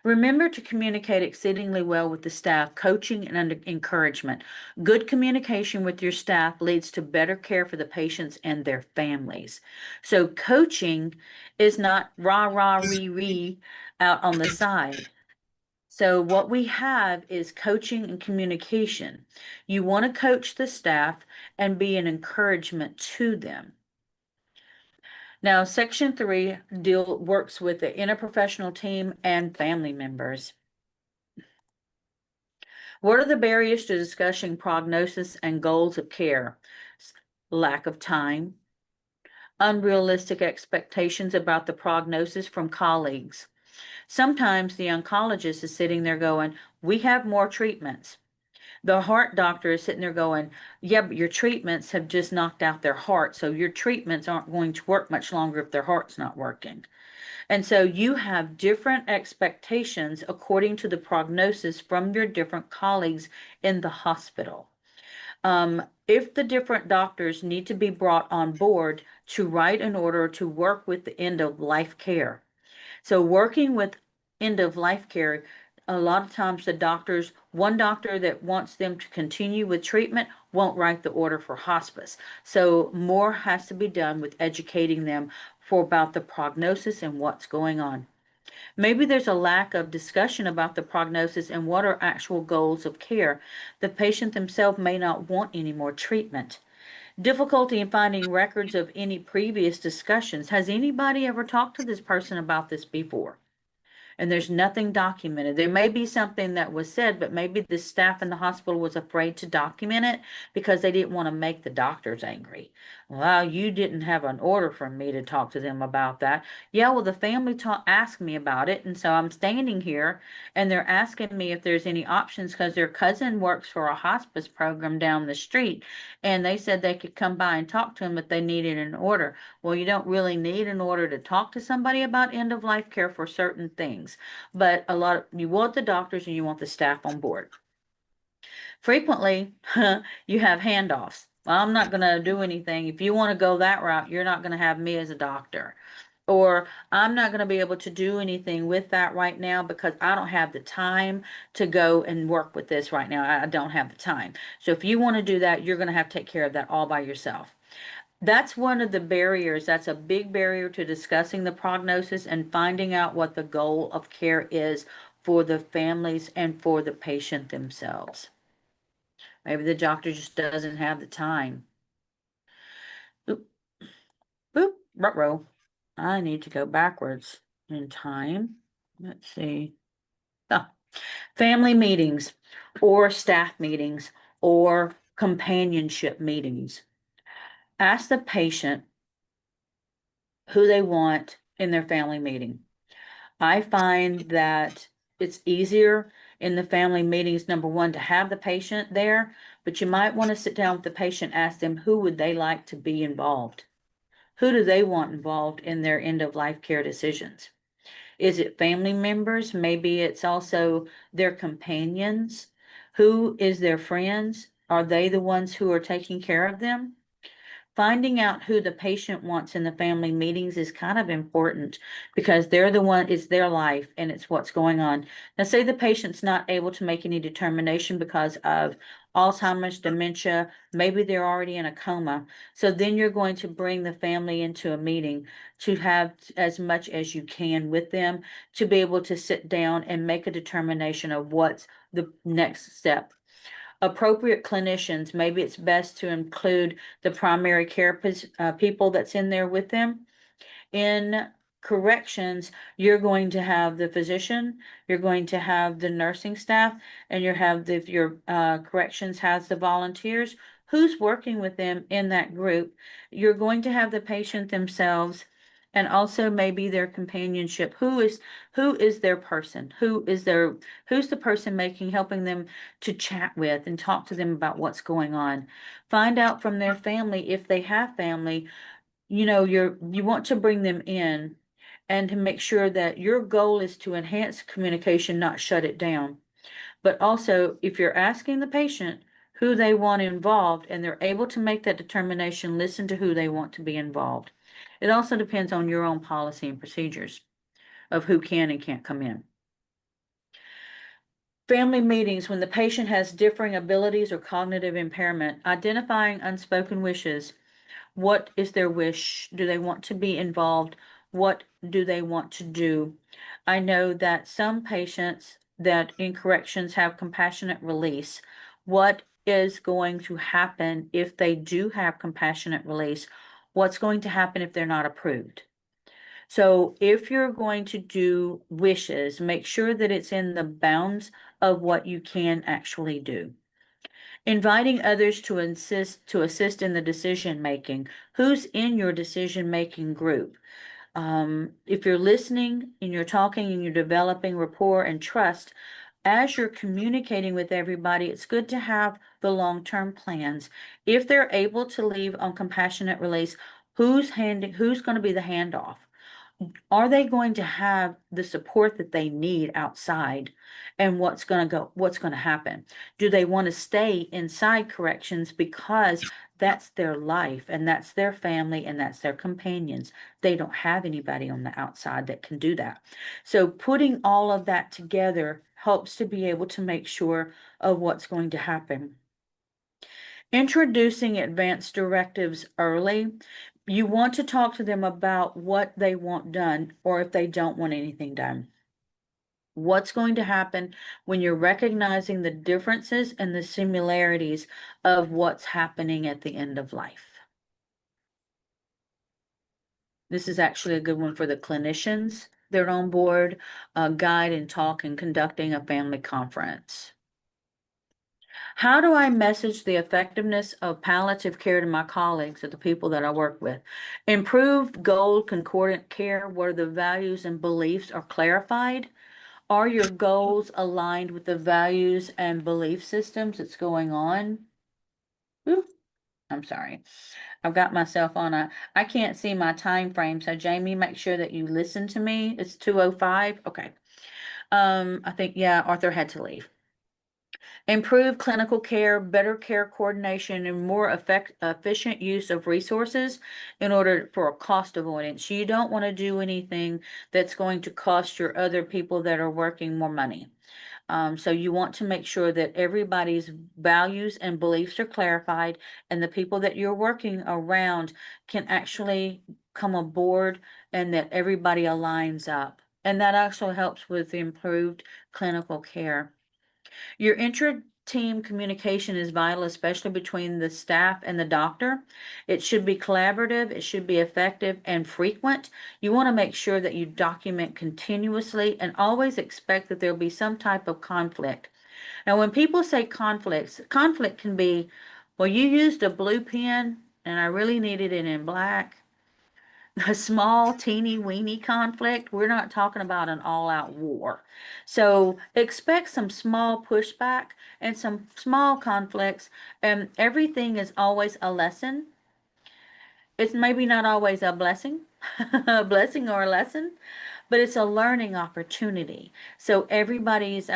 Remember to communicate exceedingly well with the staff, coaching and encouragement. Good communication with your staff leads to better care for the patients and their families. So coaching is not rah, rah, ree, ree out on the side. So what we have is coaching and communication. You want to coach the staff and be an encouragement to them. Now, Section 3 works with the interprofessional team and family members. What are the barriers to discussing prognosis and goals of care? Lack of time, unrealistic expectations about the prognosis from colleagues. Sometimes the oncologist is sitting there going, we have more treatments. The heart doctor is sitting there going, yeah, but your treatments have just knocked out their heart, so your treatments aren't going to work much longer if their heart's not working. And so you have different expectations according to the prognosis from your different colleagues in the hospital. If the different doctors need to be brought on board to write an order to work with the end of life care. So working with end of life care, a lot of times one doctor that wants them to continue with treatment won't write the order for hospice. So more has to be done with educating them for about the prognosis and what's going on. Maybe there's a lack of discussion about the prognosis and what are actual goals of care. The patient themselves may not want any more treatment. Difficulty in finding records of any previous discussions. Has anybody ever talked to this person about this before? And there's nothing documented. There may be something that was said, but maybe the staff in the hospital was afraid to document it because they didn't want to make the doctors angry. Well, you didn't have an order from me to talk to them about that. Yeah, well, the family asked me about it, and so I'm standing here, and they're asking me if there's any options because their cousin works for a hospice program down the street, and they said they could come by and talk to him if they needed an order. Well, you don't really need an order to talk to somebody about end of life care for certain things, but you want the doctors and you want the staff on board. Frequently, you have handoffs. Well, I'm not going to do anything. If you want to go that route, you're not going to have me as a doctor. Or I'm not going to be able to do anything with that right now because I don't have the time to go and work with this right now. I don't have the time. So if you want to do that, you're going to have to take care of that all by yourself. That's one of the barriers. That's a big barrier to discussing the prognosis and finding out what the goal of care is for the families and for the patient themselves. Maybe the doctor just doesn't have the time. Oop, boop, ruh-roh. I need to go backwards in time. Let's see. Ah, family meetings or staff meetings or companionship meetings. Ask the patient who they want in their family meeting. I find that it's easier in the family meetings, number one, to have the patient there, but you might want to sit down with the patient, ask them who would they like to be involved? Who do they want involved in their end of life care decisions? Is it family members? Maybe it's also their companions. Who is their friends? Are they the ones who are taking care of them? Finding out who the patient wants in the family meetings is kind of important because they're the one, it's their life and it's what's going on. Now, say the patient's not able to make any determination because of Alzheimer's, dementia, maybe they're already in a coma. So then you're going to bring the family into a meeting to have as much as you can with them to be able to sit down and make a determination of what's the next step. Appropriate clinicians, maybe it's best to include the primary care people that's in there with them. In corrections, you're going to have the physician, you're going to have the nursing staff, and you have the, if your corrections has the volunteers, who's working with them in that group. You're going to have the patient themselves and also maybe their companionship. Who is their person? Who's the person helping them to chat with and talk to them about what's going on? Find out from their family if they have family. You want to bring them in and to make sure that your goal is to enhance communication, not shut it down. But also, if you're asking the patient who they want involved and they're able to make that determination, listen to who they want to be involved. It also depends on your own policy and procedures of who can and can't come in. Family meetings, when the patient has differing abilities or cognitive impairment, identifying unspoken wishes. What is their wish? Do they want to be involved? What do they want to do? I know that some patients that in corrections have compassionate release. What is going to happen if they do have compassionate release? What's going to happen if they're not approved? So if you're going to do wishes, make sure that it's in the bounds of what you can actually do. Inviting others to assist in the decision making. Who's in your decision making group? If you're listening and you're talking and you're developing rapport and trust, as you're communicating with everybody, it's good to have the long-term plans. If they're able to leave on compassionate release, who's going to be the handoff? Are they going to have the support that they need outside? And what's going to happen? Do they want to stay inside corrections because that's their life and that's their family and that's their companions? They don't have anybody on the outside that can do that. So putting all of that together helps to be able to make sure of what's going to happen. Introducing advanced directives early. You want to talk to them about what they want done or if they don't want anything done. What's going to happen when you're recognizing the differences and the similarities of what's happening at the end of life. This is actually a good one for the clinicians. They're on board, guide and talk and conducting a family conference. How do I message the effectiveness of palliative care to my colleagues or the people that I work with? Improved goal concordant care where the values and beliefs are clarified. Are your goals aligned with the values and belief systems that's going on? Ooh, I'm sorry. I've got myself on I can't see my time frame. So Jamie, make sure that you listen to me. It's 2:05. Okay. I think, yeah, Arthur had to leave. Improve clinical care, better care coordination, and more efficient use of resources in order for a cost avoidance. You don't want to do anything that's going to cost your other people that are working more money. So you want to make sure that everybody's values and beliefs are clarified and the people that you're working around can actually come aboard and that everybody aligns up And that actually helps with the improved clinical care. Your intra-team communication is vital, especially between the staff and the doctor. It should be collaborative, it should be effective and frequent. You want to make sure that you document continuously and always expect that there'll be some type of conflict. Now, when people say conflicts, conflict can be, well, you used a blue pen and I really needed it in black. A small, teeny weeny conflict. We're not talking about an all out war. So expect some small pushback and some small conflicts. And everything is always a lesson. It's maybe not always a blessing, a blessing or a lesson, but it's a learning opportunity. So everybody's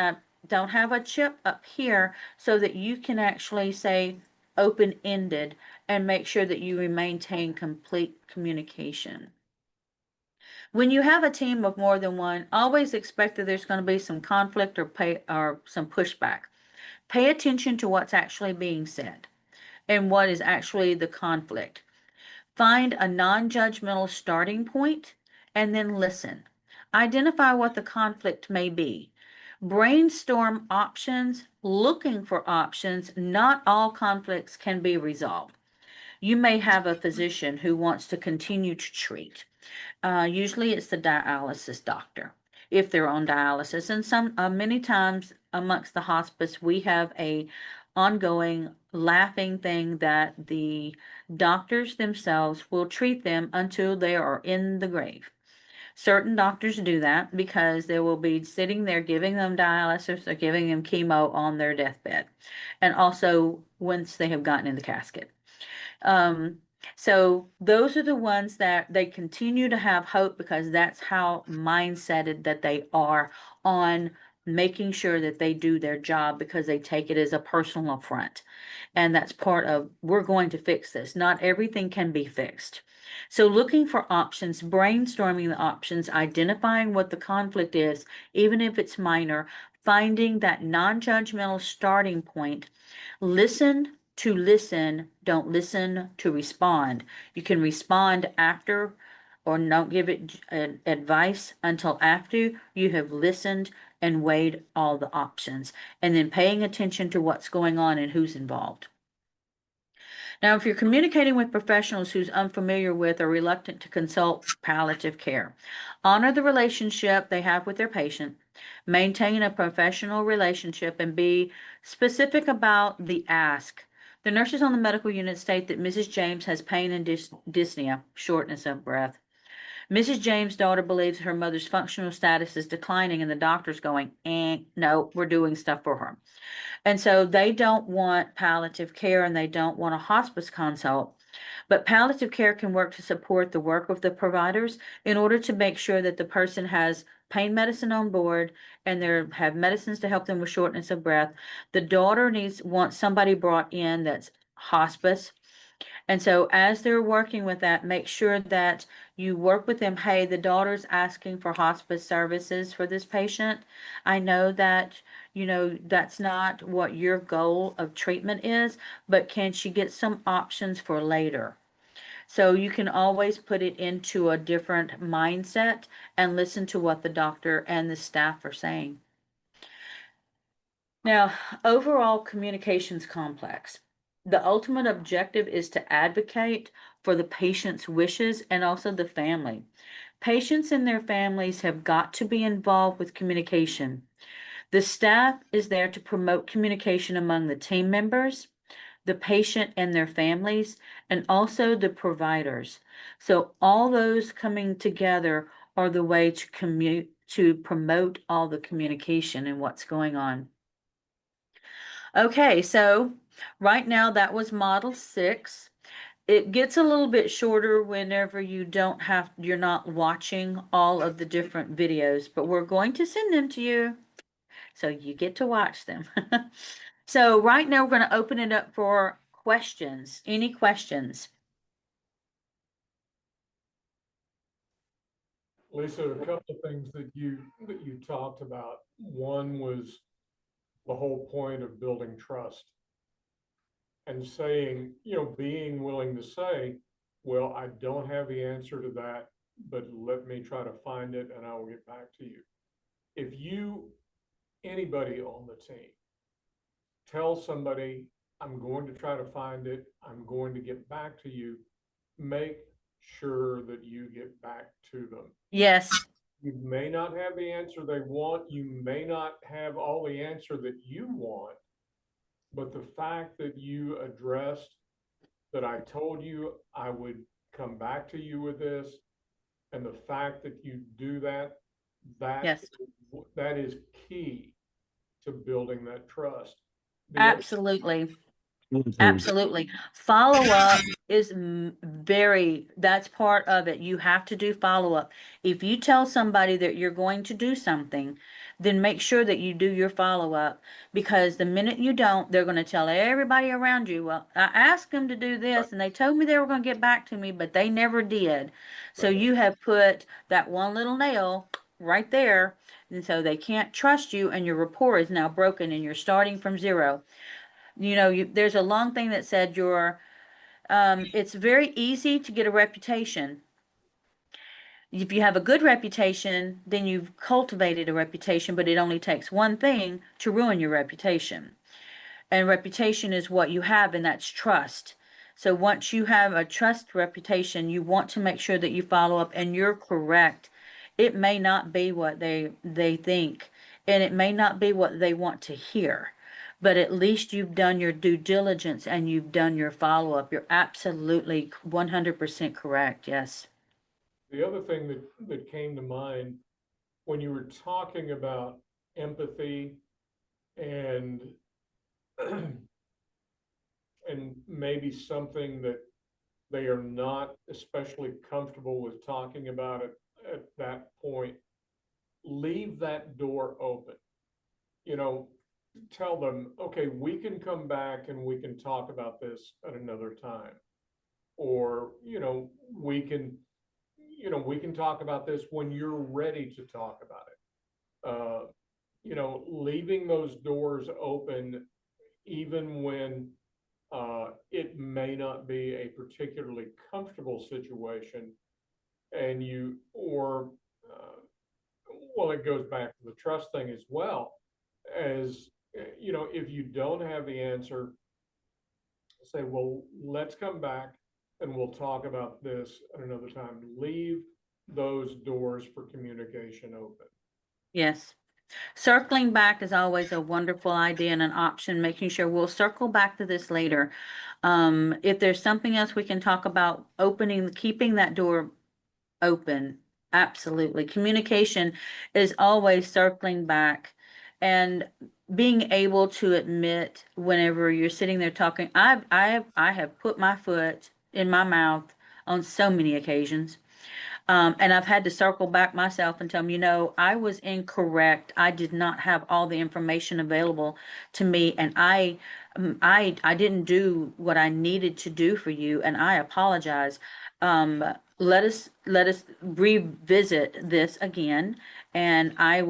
don't have a chip up here so that you can actually say open ended and make sure that you maintain complete communication. When you have a team of more than one, always expect that there's going to be some conflict or some pushback. Pay attention to what's actually being said and what is actually the conflict. Find a non-judgmental starting point and then listen. Identify what the conflict may be. Brainstorm options, looking for options. Not all conflicts can be resolved. You may have a physician who wants to continue to treat. Usually it's the dialysis doctor if they're on dialysis. And many times amongst the hospice, we have a ongoing laughing thing that the doctors themselves will treat them until they are in the grave. Certain doctors do that because they will be sitting there giving them dialysis or giving them chemo on their deathbed, and also once they have gotten in the casket. Um, so those are the ones that they continue to have hope because that's how mindseted that they are on making sure that they do their job because they take it as a personal affront. And that's part of, we're going to fix this. Not everything can be fixed. So looking for options, brainstorming the options, identifying what the conflict is, even if it's minor, finding that non-judgmental starting point. Listen to listen, don't listen to respond. You can respond after or not give it advice until after you have listened and weighed all the options, and then paying attention to what's going on and who's involved. Now, if you're communicating with professionals who's unfamiliar with or reluctant to consult palliative care, honor the relationship they have with their patient, maintain a professional relationship, and be specific about the ask. The nurses on the medical unit state that Mrs. James has pain and dyspnea, shortness of breath. Mrs. James' daughter believes her mother's functional status is declining, and the doctor's going, no, we're doing stuff for her. And so they don't want palliative care and they don't want a hospice consult. But palliative care can work to support the work of the providers in order to make sure that the person has pain medicine on board and they have medicines to help them with shortness of breath. The daughter wants somebody brought in that's hospice. And so as they're working with that, make sure that you work with them. Hey, the daughter's asking for hospice services for this patient. I know that, that's not what your goal of treatment is, but can she get some options for later? So you can always put it into a different mindset and listen to what the doctor and the staff are saying. Now, overall communication's complex. The ultimate objective is to advocate for the patient's wishes and also the family. Patients and their families have got to be involved with communication. The staff is there to promote communication among the team members, the patient and their families, and also the providers. So all those coming together are the way to promote all the communication and what's going on. Okay, so right now that was model 6. It gets a little bit shorter whenever you're not watching all of the different videos, but we're going to send them to you so you get to watch them. So right now we're going to open it up for questions. Any questions? Lisa, a couple of things that you talked about. One was the whole point of building trust and saying, being willing to say, well, I don't have the answer to that. but let me try to find it and I will get back to you. If anybody on the team, tell somebody, I'm going to try to find it, I'm going to get back to you, make sure that you get back to them. Yes, You may not have the answer they want, you may not have all the answer that you want, but the fact that you addressed that I told you I would come back to you with this, and the fact that you do that, yes, that is key to building that trust. absolutely. Mhm. Absolutely. Follow up is that's part of it. You have to do follow up. If you tell somebody that you're going to do something, then make sure that you do your follow up, because the minute you don't, they're going to tell everybody around you, well, I asked them to do this and they told me they were going to get back to me, but they never did. So Right. you have put that one little nail right there. And so they can't trust you, and your rapport is now broken and you're starting from zero. There's a long thing that said it's very easy to get a reputation. If you have a good reputation, then you've cultivated a reputation, but it only takes one thing to ruin your reputation. And reputation is what you have, and that's trust. So once you have a trust reputation, you want to make sure that you follow up, and you're correct. It may not be what they think, and it may not be what they want to hear, but at least you've done your due diligence and you've done your follow up. You're absolutely 100% correct. Yes. The other thing that came to mind when you were talking about empathy and and maybe something that they are not especially comfortable with talking about it at that point, leave that door open. You know, tell them, okay, we can come back and we can talk about this at another time. Or, we can talk about this when you're ready to talk about it. Leaving those doors open, even when it may not be a particularly comfortable situation, and well, it goes back to the trust thing as well. As if you don't have the answer, say, well, let's come back and we'll talk about this at another time. Leave those doors for communication open. Yes. Circling back is always a wonderful idea and an option, making sure we'll circle back to this later. If there's something else we can talk about, keeping that door open. Absolutely. Communication is always circling back and being able to admit whenever you're sitting there talking. I have put my foot in my mouth on so many occasions. And I've had to circle back myself and tell them, I was incorrect. I did not have all the information available to me, and I didn't do what I needed to do for you, and I apologize. Let us revisit this again, and I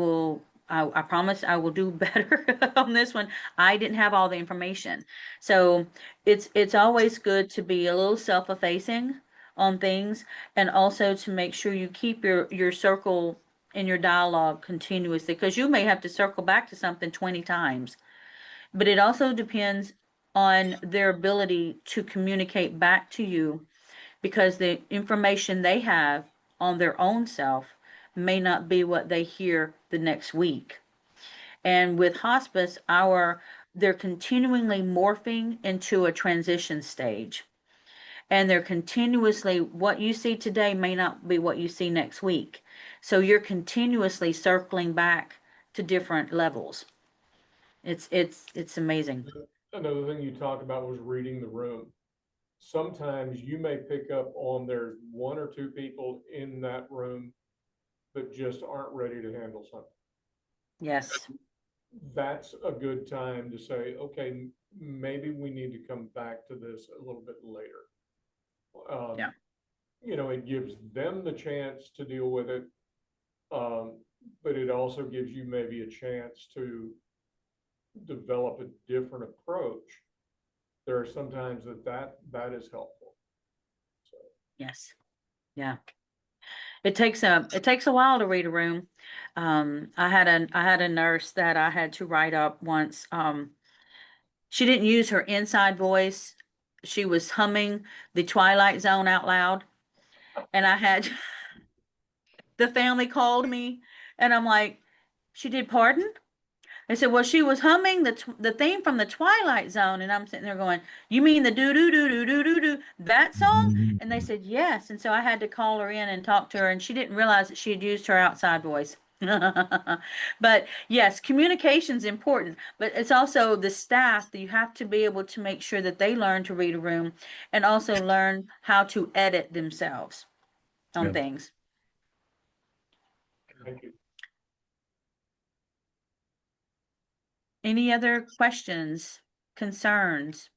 promise I will do better on this one. I didn't have all the information, so it's always good to be a little self-effacing on things, and also to make sure you keep your circle in your dialogue continuously, because you may have to circle back to something 20 times. But it also depends on their ability to communicate back to you, because the information they have on their own self may not be what they hear the next week. And with hospice, they're continually morphing into a transition stage, and they're continuously, what you see today may not be what you see next week. So you're continuously circling back to different levels. It's amazing. Another thing you talked about was reading the room. Sometimes you may pick up on there's one or two people in that room that just aren't ready to handle something. Yes. That's a good time to say, okay, maybe we need to come back to this a little bit later. Yeah. It gives them the chance to deal with it. But it also gives you maybe a chance to develop a different approach. There are sometimes that is helpful. So. Yes. Yeah. It takes a while to read a room. I had a nurse that I had to write up once. She didn't use her inside voice. She was humming the Twilight Zone out loud, and I had the family called me, and I'm like, she did pardon? They said, well, she was humming the theme from the Twilight Zone, and I'm sitting there going, you mean the do do do do do do do that song? And they said yes, and so I had to call her in and talk to her, and she didn't realize that she had used her outside voice. But yes, communication's important, but it's also the staff that you have to be able to make sure that they learn to read a room and also learn how to edit themselves on Yeah. things. Thank you. Any other questions, concerns?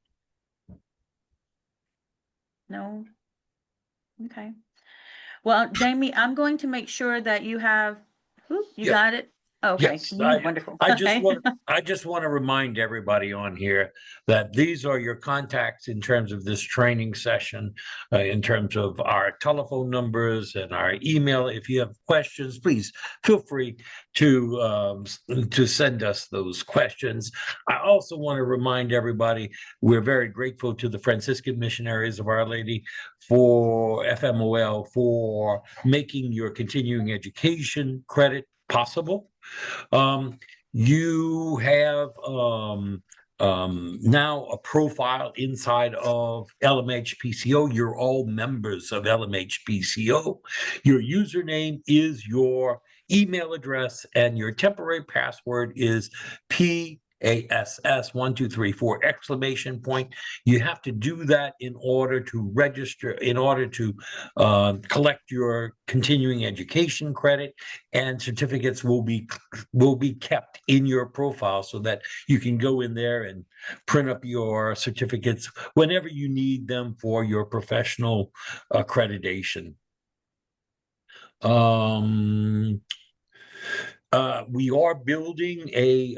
No? Okay. Well, Jamie, I'm going to make sure that you have, you Yeah. got it? Okay, Yes, wonderful. I just Okay. want I just want to remind everybody on here that these are your contacts in terms of this training session, in terms of our telephone numbers and our email. If you have questions, please feel free to send us those questions. I also want to remind everybody we're very grateful to the Franciscan Missionaries of Our Lady for FMOL for making your continuing education credit possible. You have now a profile inside of LMHPCO. You're all members of LMHPCO. Your username is your email address, and your temporary password is PASS 1234 exclamation point. You have to do that in order to register, in order to collect your continuing education credit, and certificates will be kept in your profile so that you can go in there and print up your certificates whenever you need them for your professional accreditation. We are building a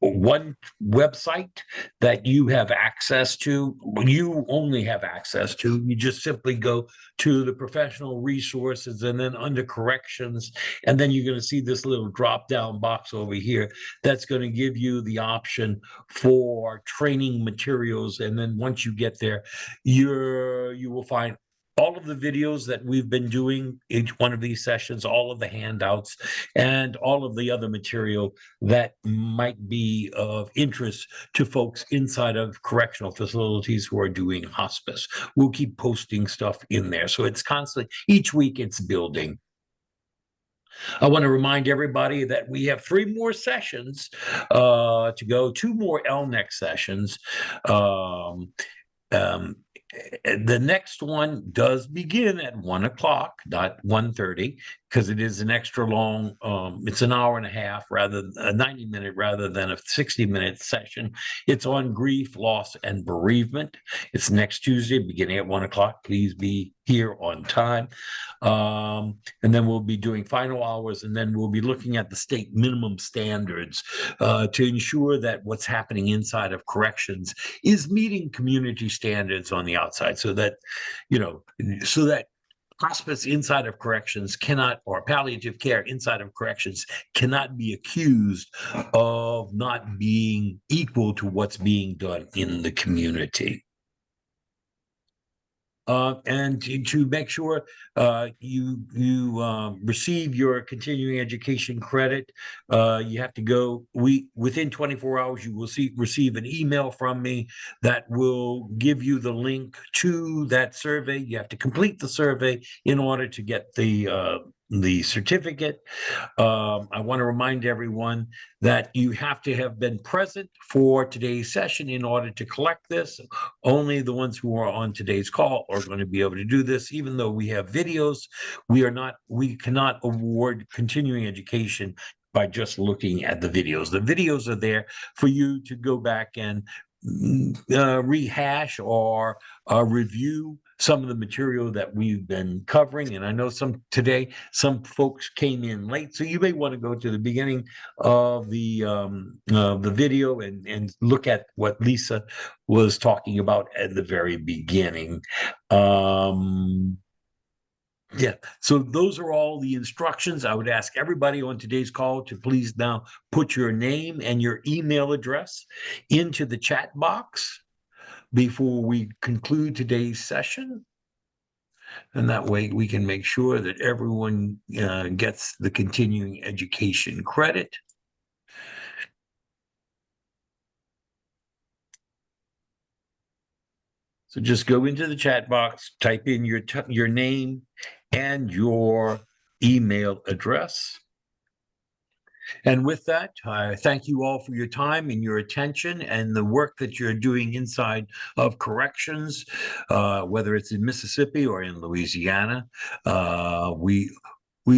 one website that you have access to. You only have access to. You just simply go to the professional resources and then under corrections, and then you're going to see this little drop-down box over here that's going to give you the option for training materials. And then once you get there, you will find all of the videos that we've been doing, each one of these sessions, all of the handouts, and all of the other material that might be of interest to folks inside of correctional facilities who are doing hospice. We'll keep posting stuff in there. So it's constantly, each week it's building. I want to remind everybody that we have 3 more sessions to go, 2 more LNEC sessions. Um, the next one does begin at 1 o'clock, not 1:30, because it is an extra long, it's an hour and a half rather than a 90-minute rather than a 60-minute session. It's on grief, loss, and bereavement. It's next Tuesday, beginning at 1 o'clock. Please be here on time. And then we'll be doing final hours, and then we'll be looking at the state minimum standards to ensure that what's happening inside of corrections is meeting community standards on the outside, so that, so that hospice inside of corrections cannot, or palliative care inside of corrections cannot be accused of not being equal to what's being done in the community. And to make sure you receive your continuing education credit, you have to go. Within 24 hours, you will receive an email from me that will give you the link to that survey. You have to complete the survey in order to get the certificate. I want to remind everyone that you have to have been present for today's session in order to collect this. Only the ones who are on today's call are going to be able to do this. Even though we have videos, we cannot award continuing education by just looking at the videos. The videos are there for you to go back and rehash or review some of the material that we've been covering. And I know some folks came in late, so you may want to go to the beginning of the video and look at what Lisa was talking about at the very beginning. Yeah, so those are all the instructions. I would ask everybody on today's call to please now put your name and your email address into the chat box before we conclude today's session. And that way we can make sure that everyone gets the continuing education credit. So just go into the chat box, type in your name and your email address. And with that, I thank you all for your time and your attention and the work that you're doing inside of corrections, whether it's in Mississippi or in Louisiana. We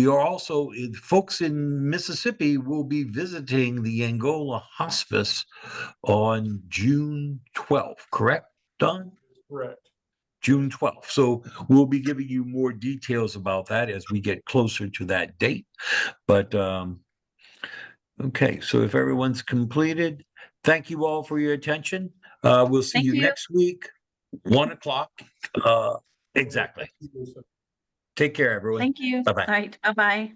are also, folks in Mississippi will be visiting the Angola Hospice on June 12th, correct, Don? Correct. June 12th. So we'll be giving you more details about that as we get closer to that date. But okay, so if everyone's completed, thank you all for your attention. We'll see Thank you you. next week, 1 o'clock. Exactly. Thank you, Lisa. Take care, everyone. Thank you. Bye-bye. All right. Bye-bye.